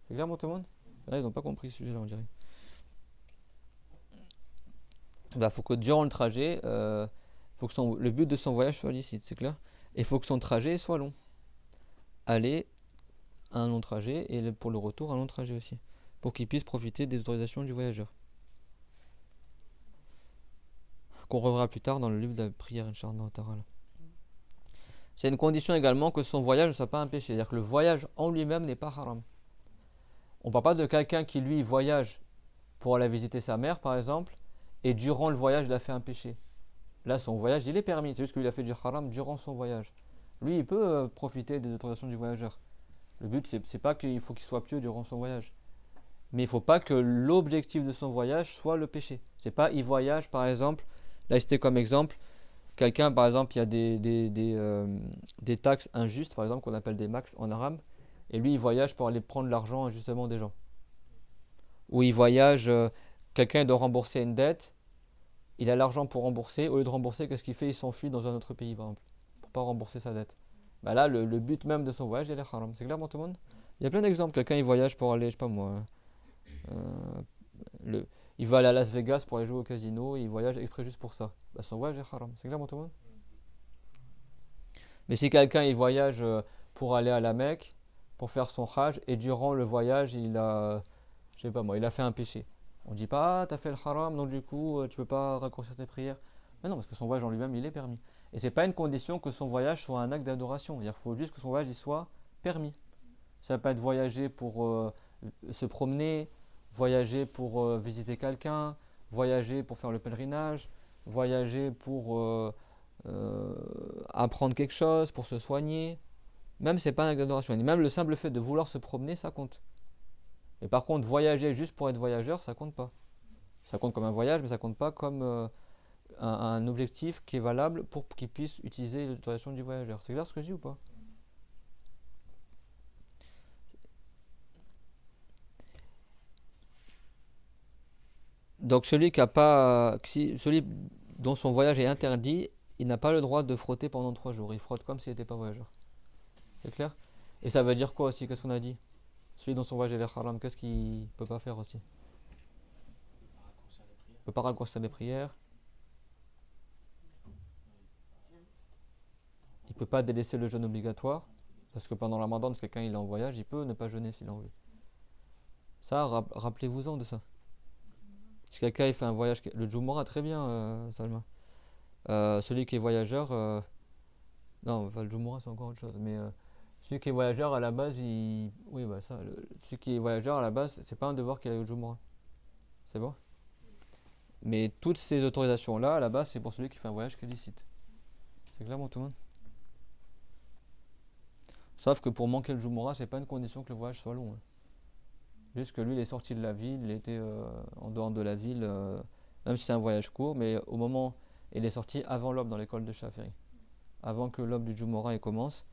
C'est clair, mon tout le monde? Là, ils n'ont pas compris ce sujet-là, on dirait. Bah, faut que durant le trajet... faut que le but de son voyage soit licite, c'est clair? Et il faut que son trajet soit long. Aller, un long trajet, et pour le retour, un long trajet aussi. Pour qu'il puisse profiter des autorisations du voyageur. Qu'on reverra plus tard dans le livre de la prière, Inch'Allah Ta'ala. C'est une condition également que son voyage ne soit pas un péché. C'est-à-dire que le voyage en lui-même n'est pas haram. On ne parle pas de quelqu'un qui, lui, voyage pour aller visiter sa mère, par exemple, et durant le voyage, il a fait un péché. Là, son voyage, il est permis. C'est juste qu'il a fait du haram durant son voyage. Lui, il peut profiter des autorisations du voyageur. Le but, c'est pas qu'il faut qu'il soit pieux durant son voyage. Mais il ne faut pas que l'objectif de son voyage soit le péché. C'est pas, il voyage, par exemple, là, c'était comme exemple, quelqu'un, par exemple, il y a des taxes injustes, par exemple, qu'on appelle des max en arabe, et lui, il voyage pour aller prendre l'argent injustement des gens. Ou il voyage, quelqu'un doit rembourser une dette, il a l'argent pour rembourser, au lieu de rembourser, qu'est-ce qu'il fait? Il s'enfuit dans un autre pays, par exemple, pour pas rembourser sa dette. Bah là, le but même de son voyage, il est haram. C'est clair, tout le monde? Il y a plein d'exemples. Quelqu'un, il voyage pour aller, je sais pas moi, il va aller à Las Vegas pour aller jouer au casino, il voyage exprès juste pour ça. Bah, son voyage est haram. C'est clair, tout le monde? Mais si quelqu'un, il voyage pour aller à la Mecque, pour faire son hajj, et durant le voyage, il a, je sais pas moi, il a fait un péché. On ne dit pas, ah, t'as fait le haram, donc du coup, tu peux pas raccourcir tes prières. Mais non, parce que son voyage en lui-même, il est permis. Et c'est pas une condition que son voyage soit un acte d'adoration. Il faut juste que son voyage il soit permis. Ça peut être voyager pour se promener, voyager pour visiter quelqu'un, voyager pour faire le pèlerinage, voyager pour apprendre quelque chose, pour se soigner. Même c'est pas un acte d'adoration. Et même le simple fait de vouloir se promener, ça compte. Et par contre, voyager juste pour être voyageur, ça compte pas. Ça compte comme un voyage, mais ça compte pas comme un objectif qui est valable pour qu'il puisse utiliser l'autorisation du voyageur. C'est clair ce que je dis ou pas? Donc celui qui a pas, celui dont son voyage est interdit, il n'a pas le droit de frotter pendant 3 jours. Il frotte comme s'il n'était pas voyageur. C'est clair? Et ça veut dire quoi aussi? Qu'est-ce qu'on a dit? Celui dont son voyage est haram, qu'est-ce qu'il peut pas faire aussi? Il peut pas raccourcir les prières. Il peut pas délaisser le jeûne obligatoire. Parce que pendant le Ramadan, si quelqu'un il est en voyage, il peut ne pas jeûner s'il en veut. Ça, rappelez-vous-en de ça. Si quelqu'un il fait un voyage, le Jumu'ah, très bien, Salma. Celui qui est voyageur, non, enfin, le Jumu'ah c'est encore autre chose, mais celui qui est voyageur à la base, oui, bah ça, celui qui est voyageur à la base, c'est pas un devoir qu'il a au Jumu'ah. C'est bon? Mais toutes ces autorisations-là, à la base, c'est pour celui qui fait un voyage qui est licite. C'est clair, tout le monde? Sauf que pour manquer le Jumu'ah, c'est pas une condition que le voyage soit long. Juste que lui, il est sorti de la ville, il était en dehors de la ville, même si c'est un voyage court, mais au moment, il est sorti avant l'aube dans l'école de Shafi'i. Avant que l'aube du Jumu'ah commence,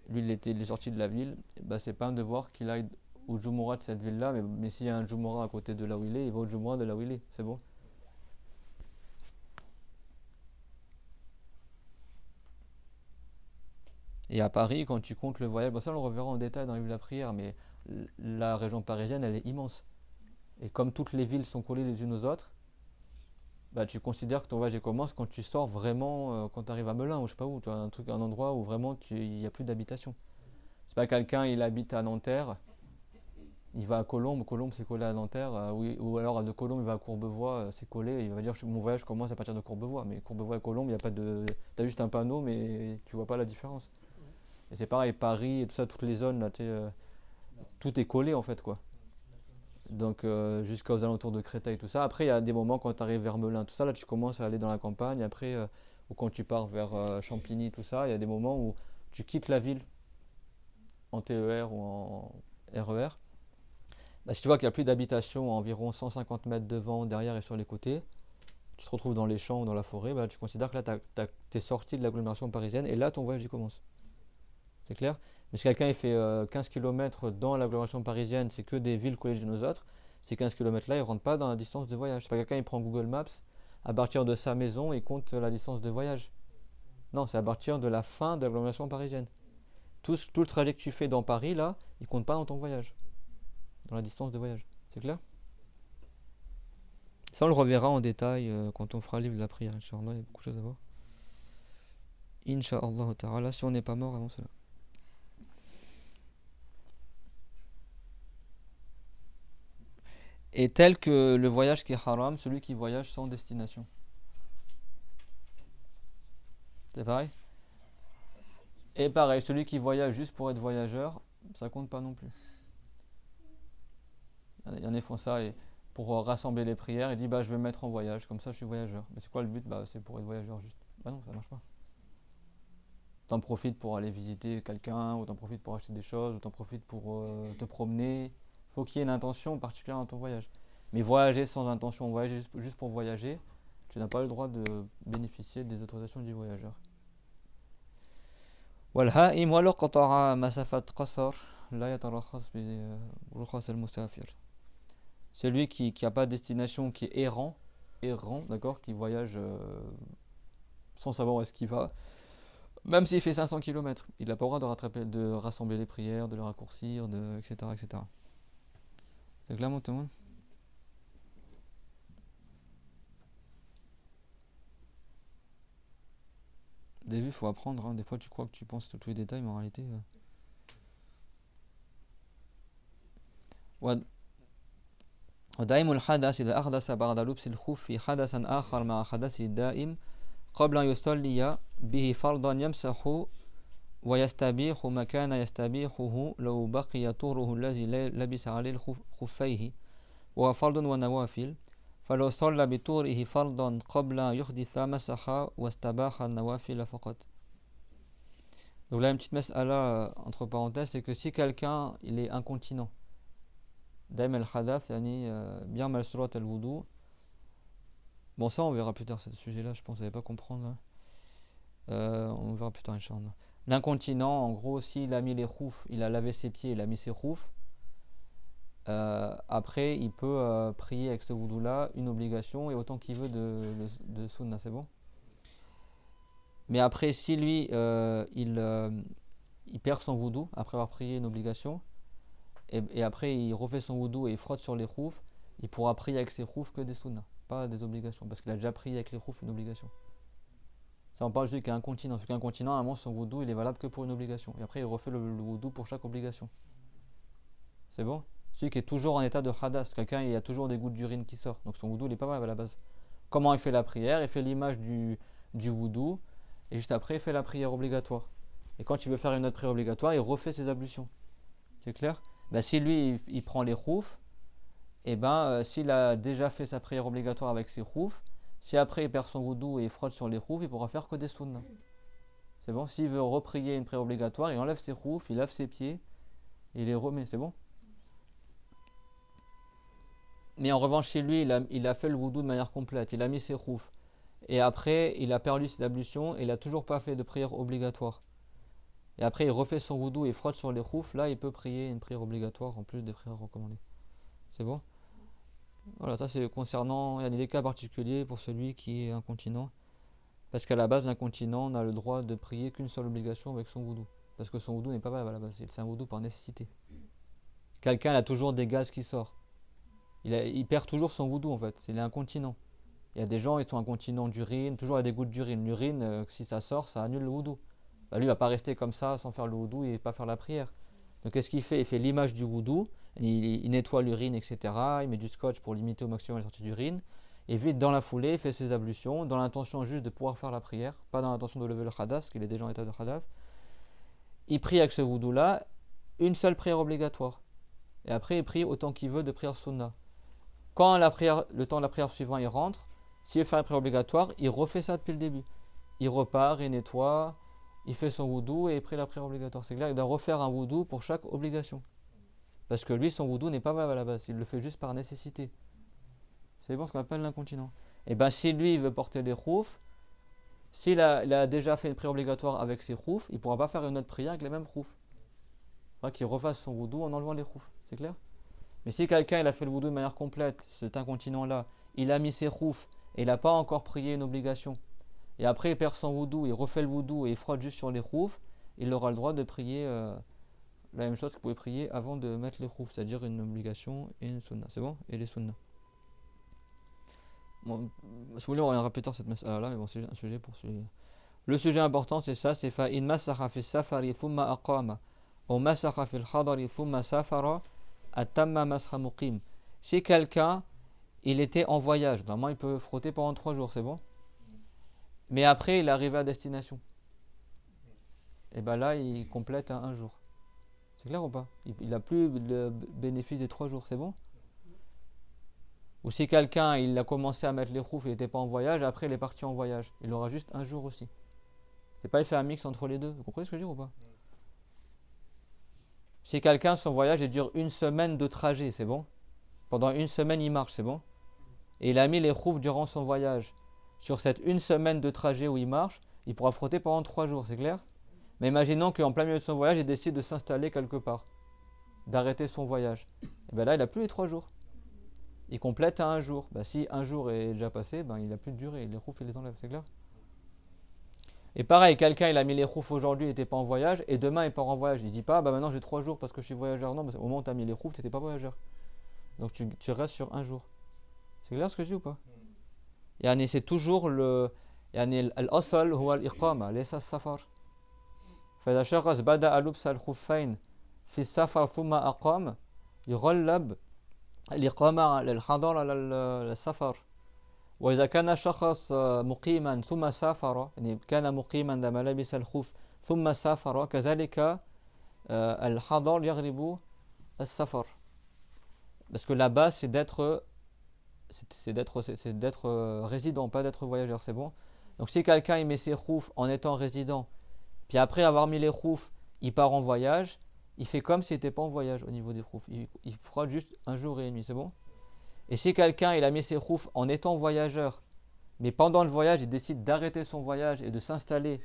lui, il est sorti de la ville, bah, c'est pas un devoir qu'il aille au Jumu'ah de cette ville-là, mais s'il y a un Jumu'ah à côté de là où il est, il va au Jumu'ah de là où il est, c'est bon? Et à Paris, quand tu comptes le voyage, bah ça on le reverra en détail dans le livre de la prière, mais la région parisienne, elle est immense. Et comme toutes les villes sont collées les unes aux autres, bah, tu considères que ton voyage commence quand tu sors vraiment, quand tu arrives à Melun ou je sais pas où, tu vois, un endroit où vraiment il n'y a plus d'habitation. C'est pas quelqu'un, il habite à Nanterre, il va à Colombes, Colombes c'est collé à Nanterre, ou alors de Colombes il va à Courbevoie, c'est collé, il va dire mon voyage commence à partir de Courbevoie, mais Courbevoie et Colombes, il y a pas de, t'as juste un panneau, mais tu vois pas la différence. Et c'est pareil, Paris et tout ça, toutes les zones là, tout est collé en fait quoi. Donc jusqu'aux alentours de Créteil et tout ça. Après il y a des moments quand tu arrives vers Melun, tout ça, là tu commences à aller dans la campagne. Après, ou quand tu pars vers Champigny, tout ça, il y a des moments où tu quittes la ville en TER ou en RER. Bah, si tu vois qu'il n'y a plus d'habitation à environ 150 mètres devant, derrière et sur les côtés, tu te retrouves dans les champs ou dans la forêt, bah, tu considères que là tu es sorti de l'agglomération parisienne et là ton voyage il commence. C'est clair? Mais si quelqu'un il fait 15 km dans l'agglomération parisienne, c'est que des villes collées les unes aux autres, ces 15 km là, il ne rentre pas dans la distance de voyage. C'est pas quelqu'un il prend Google Maps, à partir de sa maison, il compte la distance de voyage. Non, c'est à partir de la fin de l'agglomération parisienne. Tout le trajet que tu fais dans Paris, là, il compte pas dans ton voyage, dans la distance de voyage. C'est clair? Ça, on le reverra en détail quand on fera le livre de la prière. Inch'Allah, il y a beaucoup de choses à voir. Inch'Allah ta'ala, si on n'est pas mort avant cela. Et tel que le voyage qui est haram, celui qui voyage sans destination. C'est pareil? Et pareil, celui qui voyage juste pour être voyageur, ça compte pas non plus. Il y en a qui font ça et pour rassembler les prières, il dit bah je vais me mettre en voyage, comme ça je suis voyageur. Mais c'est quoi le but? Bah c'est pour être voyageur juste. Bah non, ça marche pas. T'en profites pour aller visiter quelqu'un, ou t'en profites pour acheter des choses, ou t'en profites pour te promener. Faut qu'il y ait une intention particulière dans ton voyage. Mais voyager sans intention, voyager juste pour voyager, tu n'as pas le droit de bénéficier des autorisations du voyageur. والهائم ولو قطع مسافة قصر لا يترخص برخص المسافر. Celui qui n'a pas de destination, qui est errant, d'accord, qui voyage sans savoir où est-ce qu'il va, même s'il fait 500 km, il n'a pas le droit de rassembler les prières, de les raccourcir, etc., etc. C'est clair, tout le monde? Des vues, il faut apprendre. Hein. Des fois, tu crois que tu penses tous les détails, mais en réalité. ودائم الحدث إذا أحدث بعد لبس الخف حدثا آخر مع حدثه الدائم قبل أن يصلي به فرضا يمسح ويستبيح ما كان يستبيحه لو بقي طهره الذي لبس عليه الخفيه وهو فرض ونوافل فلو صلى بطهره فرضا قبل أن يحدث مسح واستباح النوافل فقط. Donc là une petite mas'ala entre parenthèses, c'est que si quelqu'un il est incontinent, daim al-hadath, bien mal surat al-wudu. Bon, ça on verra plus tard, ce sujet-là, je pense que vous n'allez pas comprendre. On verra plus tard, Inch'Allah. L'incontinent, en gros, s'il a mis les khoufs, il a lavé ses pieds, il a mis ses khoufs, après il peut prier avec ce wudu là une obligation et autant qu'il veut de sunna, c'est bon. Mais après si lui il perd son wudu après avoir prié une obligation et après il refait son wudu et il frotte sur les khoufs, il pourra prier avec ses khoufs que des sunna, pas des obligations, parce qu'il a déjà prié avec les khoufs une obligation. Ça on parle de celui qui est incontinent. Celui qui est incontinent, normalement son wudu il est valable que pour une obligation. Et après il refait le wudu pour chaque obligation. C'est bon. Celui qui est toujours en état de hadas, quelqu'un il y a toujours des gouttes d'urine qui sortent, donc son wudu il est pas valable à la base. Comment il fait la prière? Il fait l'image du wudu et juste après il fait la prière obligatoire. Et quand il veut faire une autre prière obligatoire, il refait ses ablutions. C'est clair? Si lui il prend les khoufs, et s'il a déjà fait sa prière obligatoire avec ses khoufs, si après il perd son wudu et il frotte sur les khoufs, il pourra faire que des sunna. C'est bon? S'il veut reprier une prière obligatoire, il enlève ses khoufs, il lave ses pieds et il les remet, c'est bon? Mais en revanche chez lui, il a fait le wudu de manière complète, il a mis ses khoufs et après il a perdu ses ablutions et il n'a toujours pas fait de prière obligatoire. Et après il refait son wudu et frotte sur les khoufs, là il peut prier une prière obligatoire en plus des prières recommandées. C'est bon? Voilà, ça c'est concernant, il y a des cas particuliers pour celui qui est incontinent. Parce qu'à la base, l'incontinent n'a le droit de prier qu'une seule obligation avec son wudu. Parce que son wudu n'est pas valable à la base, c'est un wudu par nécessité. Quelqu'un a toujours des gaz qui sortent. Il perd toujours son wudu en fait, il est incontinent. Il y a des gens, ils sont incontinents d'urine, toujours il y a des gouttes d'urine. L'urine, si ça sort, ça annule le wudu. Lui, il va pas rester comme ça sans faire le wudu et pas faire la prière. Donc qu'est-ce qu'il fait? Il fait l'image du wudu, il nettoie l'urine, etc. Il met du scotch pour limiter au maximum la sortie d'urine. Et vite dans la foulée, il fait ses ablutions, dans l'intention juste de pouvoir faire la prière, pas dans l'intention de lever le hadas, parce qu'il est déjà en état de hadas. Il prie avec ce wudu là, une seule prière obligatoire. Et après, il prie autant qu'il veut de prière sunna. Quand le temps de la prière suivant, il rentre, s'il veut faire la prière obligatoire, il refait ça depuis le début. Il repart, il nettoie, il fait son wudu et il prie la prière obligatoire. C'est clair, il doit refaire un wudu pour chaque obligation. Parce que lui, son wudu n'est pas valable à la base, il le fait juste par nécessité. C'est bon ce qu'on appelle l'incontinent. Et si lui il veut porter les khoufs, s'il a déjà fait une prière obligatoire avec ses khoufs, il ne pourra pas faire une autre prière avec les mêmes khoufs. Il faudra qu'il refasse son wudu en enlevant les khoufs. C'est clair? Mais si quelqu'un il a fait le wudu de manière complète, cet incontinent-là, il a mis ses khoufs et il n'a pas encore prié une obligation, et après il perd son wudu, il refait le wudu et il frotte juste sur les khoufs, il aura le droit de prier la même chose qu'il pouvait prier avant de mettre les khoufs, c'est-à-dire une obligation et une sunna. C'est bon? Et les sunnas. Bon, si vous voulez, on reviendra plus tard cette mas'ala, mais bon, c'est un sujet pour celui. Le sujet important, c'est ça, c'est fa in masakha fi safari thumma aqama ou masakha fi al-hadari thumma safara atamma masakha muqim. Si quelqu'un, il était en voyage, normalement il peut frotter pendant 3 jours, c'est bon? Mais après, il est arrivé à destination. Et là, il complète un jour. C'est clair ou pas? Il n'a plus le bénéfice des 3 jours, c'est bon? Ou si quelqu'un il a commencé à mettre les khoufs, il n'était pas en voyage, après il est parti en voyage, il aura juste un jour aussi. C'est pas il fait un mix entre les deux. Vous comprenez ce que je veux dire ou pas? Si quelqu'un son voyage il dure 1 semaine de trajet, c'est bon? Pendant 1 semaine il marche, c'est bon? Et il a mis les khoufs durant son voyage. Sur cette 1 semaine de trajet où il marche, il pourra frotter pendant 3 jours, c'est clair? Mais imaginons qu'en plein milieu de son voyage, il décide de s'installer quelque part, d'arrêter son voyage. Et là il n'a plus les 3 jours. Il complète à un jour. Si un jour est déjà passé, il n'a plus de durée. Les khoufs, il les enlève, c'est clair? Et pareil, quelqu'un, il a mis les khoufs aujourd'hui, il n'était pas en voyage, et demain, il part en voyage. Il ne dit pas, maintenant j'ai 3 jours parce que je suis voyageur. Non, au moment où tu as mis les khoufs, tu n'étais pas voyageur. Donc tu restes sur un jour. C'est clair ce que je dis ou pas? C'est toujours le. Al-asal huwa al-iqama, laysa as-safar. فإذا شخص بدأ لبس الخفين في السفر ثم أقام يغلب الإقامة على الحضر على السفر. وإذا كان شخص مقيما ثم سافر، يعني كان مقيما لما لبس الخف ثم سافر، كذلك الحضر يغلب السفر. Parce que là-bas, c'est d'être résident, pas d'être voyageur, c'est bon? Donc si quelqu'un il met ses khoufs en étant résident, puis après avoir mis les khoufs, il part en voyage, il fait comme s'il n'était pas en voyage au niveau des khoufs. Il frotte juste 1 jour et 1 nuit, c'est bon? Et si quelqu'un il a mis ses khoufs en étant voyageur, mais pendant le voyage il décide d'arrêter son voyage et de s'installer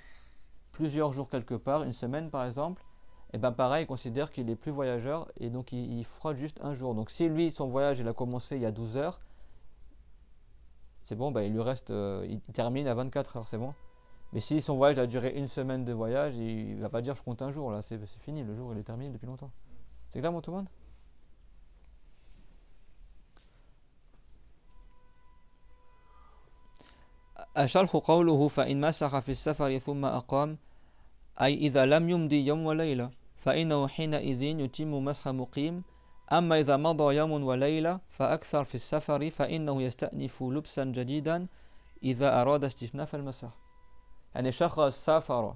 plusieurs jours quelque part, 1 semaine par exemple, et ben pareil, il considère qu'il est plus voyageur et donc il fera juste un jour. Donc si lui, son voyage, il a commencé il y a 12 heures, c'est bon, il lui reste, il termine à 24 heures, c'est bon. Mais si son voyage a duré une semaine de voyage, il va pas dire je compte un jour, là, c'est fini, le jour il est terminé depuis longtemps. C'est clair, mon tout le monde? الشرح قوله فإن مسح في السفر ثم أقام أي إذا لم يمضي يوم وليلة فإنه حينئذ يتم مسح مقيم أما إذا مضى يوم وليلة فأكثر في السفر فإنه يستأنف لبسا جديدا إذا أراد استئناف المسح. يعني شخص سافر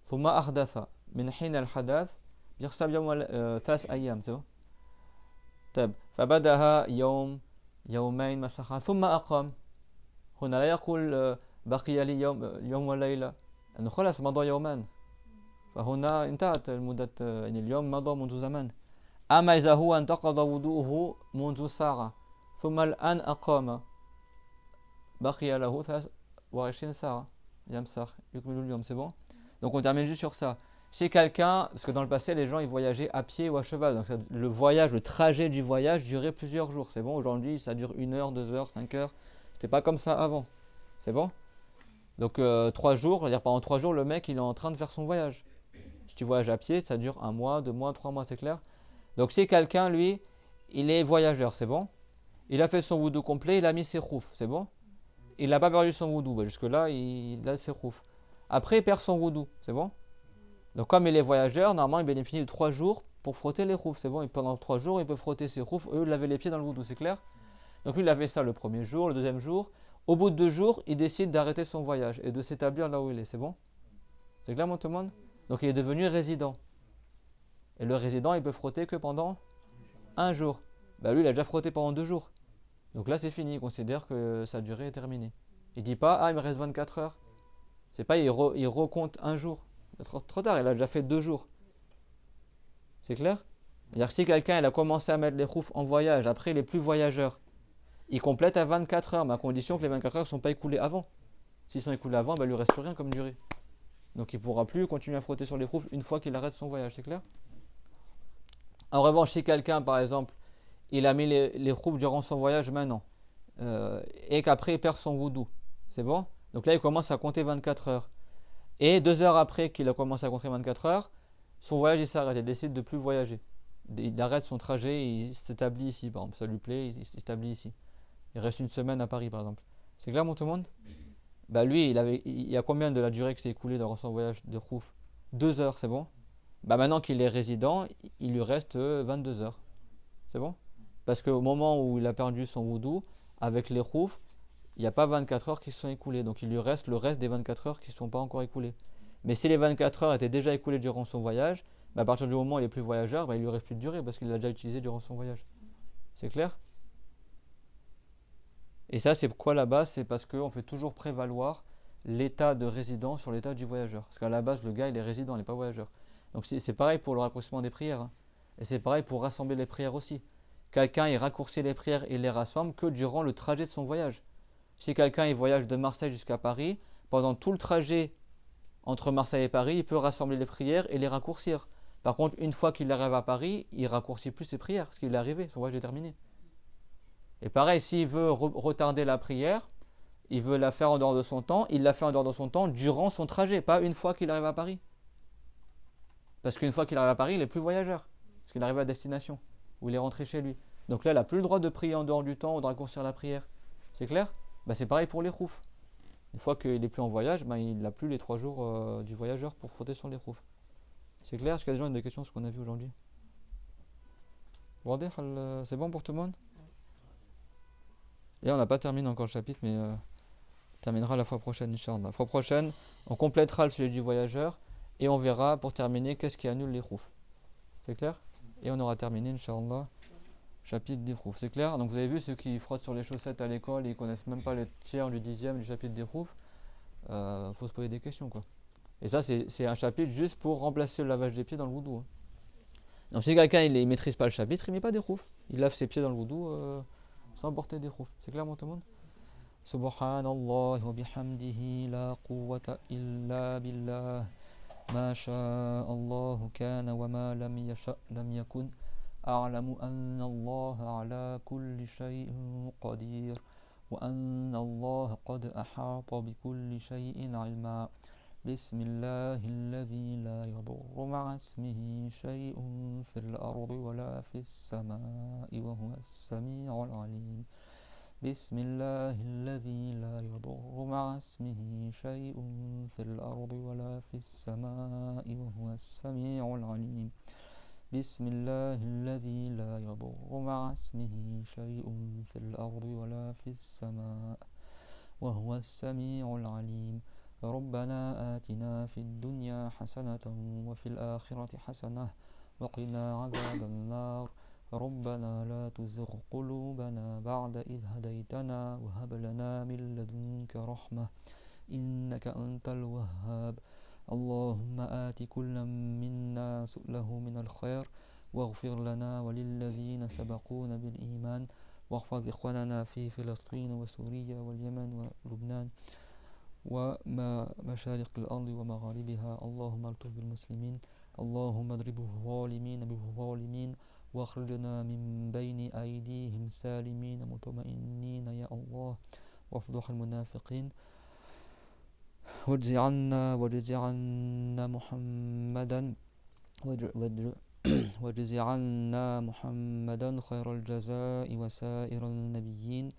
ثم أحدث من حين الحدث يحسب يوم 3 أيام. طيب فبدأها يوم يومين مسح ثم أقام. هنا لا يقول بقي لي يوم وليلة أنه خلاص مضى يومان، فهنا انتهت المدة، يعني اليوم مضى منذ زمان. أما إذا هو انتقض وضوءه منذ ساعة ثم الآن أقام بقي له 23 ساعة يمسح يكمل اليوم. C'est bon? Donc on termine juste sur ça. Si quelqu'un, parce que dans le passé les gens ils voyageaient à pied ou à cheval, donc le voyage, le trajet du voyage durait plusieurs jours. C'est bon? Aujourd'hui ça dure 1 heure, 2 heures, 5 heures. C'était pas comme ça avant. C'est bon? Donc 3 jours, c'est-à-dire pendant 3 jours le mec il est en train de faire son voyage. Si tu voyages à pied, ça dure 1 mois, 2 mois, 3 mois, c'est clair? Donc si quelqu'un lui, il est voyageur, c'est bon? Il a fait son wudu complet, il a mis ses khouf, c'est bon? Il n'a pas perdu son wudu, jusque là il a ses khouf. Après il perd son wudu, c'est bon? Donc comme il est voyageur, normalement il bénéficie de 3 jours pour frotter les khouf, c'est bon? Et pendant 3 jours il peut frotter ses khouf, eux laver les pieds dans le wudu, c'est clair? Donc lui il a fait ça le premier jour, le deuxième jour. Au bout de 2 jours, il décide d'arrêter son voyage et de s'établir là où il est, c'est bon? C'est clair, mon tout le monde? Donc il est devenu résident. Et le résident, il peut frotter que pendant 1 jour. Lui, il a déjà frotté pendant 2 jours. Donc là, c'est fini. Il considère que sa durée est terminée. Il dit pas, ah, il me reste 24 heures. C'est pas, il recompte 1 jour. Trop tard, il a déjà fait 2 jours. C'est clair? C'est-à-dire que si quelqu'un il a commencé à mettre les khouf en voyage, après il est plus voyageur, il complète à 24 heures, mais à condition que les 24 heures ne sont pas écoulées avant. S'ils sont écoulés avant, il ne lui reste plus rien comme durée. Donc il ne pourra plus continuer à frotter sur les khouf une fois qu'il arrête son voyage, c'est clair? En revanche, si quelqu'un, par exemple, il a mis les khouf durant son voyage maintenant, et qu'après il perd son wudu, c'est bon? Donc là, il commence à compter 24 heures. Et 2 heures après qu'il a commencé à compter 24 heures, son voyage il s'arrête, il décide de ne plus voyager. Il arrête son trajet, il s'établit ici, par exemple. Ça lui plaît, il s'établit ici. Il reste 1 semaine à Paris, par exemple. C'est clair, mon tout le monde? Lui, il y a combien de la durée que s'est écoulée dans son voyage de khouf? 2 heures, c'est bon? Maintenant qu'il est résident, il lui reste 22 heures. C'est bon? Parce qu'au moment où il a perdu son wudu, avec les khouf, il n'y a pas 24 heures qui se sont écoulées. Donc il lui reste le reste des 24 heures qui ne sont pas encore écoulées. Mais si les 24 heures étaient déjà écoulées durant son voyage, à partir du moment où il est plus voyageur, il lui reste plus de durée parce qu'il l'a déjà utilisé durant son voyage. C'est clair? Et ça, c'est quoi la base? C'est parce qu'on fait toujours prévaloir l'état de résident sur l'état du voyageur. Parce qu'à la base, le gars, il est résident, il n'est pas voyageur. Donc c'est pareil pour le raccourcissement des prières. Hein. Et c'est pareil pour rassembler les prières aussi. Quelqu'un, il raccourcit les prières et les rassemble que durant le trajet de son voyage. Si quelqu'un, il voyage de Marseille jusqu'à Paris, pendant tout le trajet entre Marseille et Paris, il peut rassembler les prières et les raccourcir. Par contre, une fois qu'il arrive à Paris, il raccourcit plus ses prières parce qu'il est arrivé, son voyage est terminé. Et pareil, s'il veut retarder la prière, il veut la faire en dehors de son temps, il la fait en dehors de son temps durant son trajet, pas une fois qu'il arrive à Paris. Parce qu'une fois qu'il arrive à Paris, il n'est plus voyageur, parce qu'il arrive à destination, où il est rentré chez lui. Donc là, il n'a plus le droit de prier en dehors du temps ou de raccourcir la prière. C'est clair? C'est pareil pour les khouf. Une fois qu'il n'est plus en voyage, il n'a plus les 3 jours du voyageur pour frotter sur les khouf. C'est clair? Est-ce qu'il y a des gens qui ont des questions sur ce qu'on a vu aujourd'hui? C'est bon pour tout le monde? Et on n'a pas terminé encore le chapitre, mais on terminera la fois prochaine, Inch'Allah. La fois prochaine, on complétera le sujet du voyageur et on verra pour terminer qu'est-ce qui annule les khouf. C'est clair? Et on aura terminé, Inch'Allah, chapitre des khouf. C'est clair? Donc vous avez vu, ceux qui frottent sur les chaussettes à l'école, ils connaissent même pas le tiers du 10e du chapitre des khouf. Faut se poser des questions, quoi. Et ça, c'est un chapitre juste pour remplacer le lavage des pieds dans le wudu. Hein. Donc si quelqu'un il ne maîtrise pas le chapitre, il ne met pas des khouf. Il lave ses pieds dans le wudu sans porter des khouf. C'est clair, mon tout le monde? Subhanallah wa bihamdihi la quwwata illa billah. ما شاء الله كان وما لم يشأ لم يكن أعلم أن الله على كل شيء قدير وأن الله قد أحاط بكل شيء علما بسم الله الذي لا يضر مع اسمه شيء في الأرض ولا في السماء وهو السميع العليم بسم الله الذي لا يضر مع اسمه شيء في الأرض ولا في السماء وهو السميع العليم بسم الله الذي لا يضر مع اسمه شيء في الأرض ولا في السماء وهو السميع العليم ربنا آتنا في الدنيا حسنة وفي الآخرة حسنة وقنا عذاب النار ربنا لا تزغ قلوبنا بعد إذ هديتنا وهب لنا من لدنك رحمة إنك أنت الوهاب اللهم آت كل منا سؤله من الخير واغفر لنا وللذين سبقونا بالإيمان واحفظ إخواننا في فلسطين وسوريا واليمن ولبنان ومشارق الأرض ومغاربها اللهم الطف بالمسلمين اللهم اضرب الظالمين بالظالمين واخرجنا من بين أيديهم سالمين مطمئنين يا الله وافضح المنافقين واجز عنا محمدا واجز عنا محمدا خير الجزاء وسائر النبيين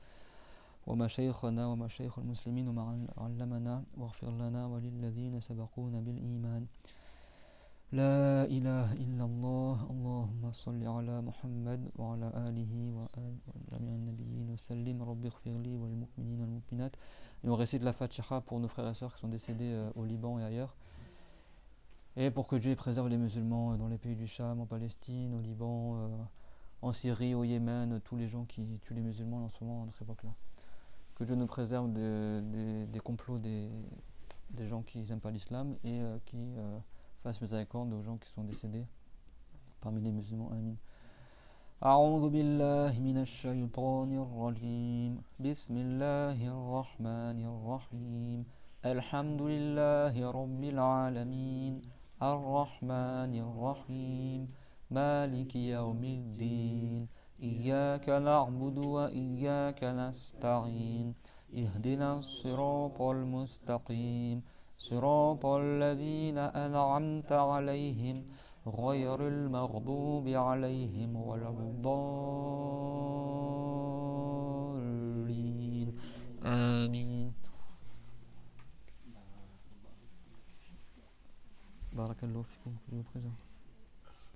ومشايخنا ومشايخ المسلمين ومن علمنا واغفر لنا وللذين سبقونا بالإيمان لا إله إلا الله اللهم صل على محمد وعلى آله وجميع النبيين وسلم رب اغفر لي والمؤمنين والمؤمنات. Et on récite la Fatiha pour nos frères et sœurs qui sont décédés au Liban et ailleurs. Et pour que Dieu préserve les musulmans dans les pays du Cham, en Palestine, au Liban, en Syrie, au Yémen, tous les gens qui tuent les musulmans en ce moment, à notre époque-là. Que Dieu nous préserve des complots des gens qui n'aiment pas l'islam et qui fasse miséricorde aux gens qui sont décédés parmi les musulmans. Amin. أعوذ بالله من الشيطان الرجيم بسم الله الرحمن الرحيم الحمد لله رب العالمين الرحمن الرحيم مالك يوم الدين إياك نعبد وإياك نستعين اهدنا الصراط المستقيم صراط الذين أنعمت عليهم غير المغضوب عليهم ولا الضالين آمين. بارك الله فيكم.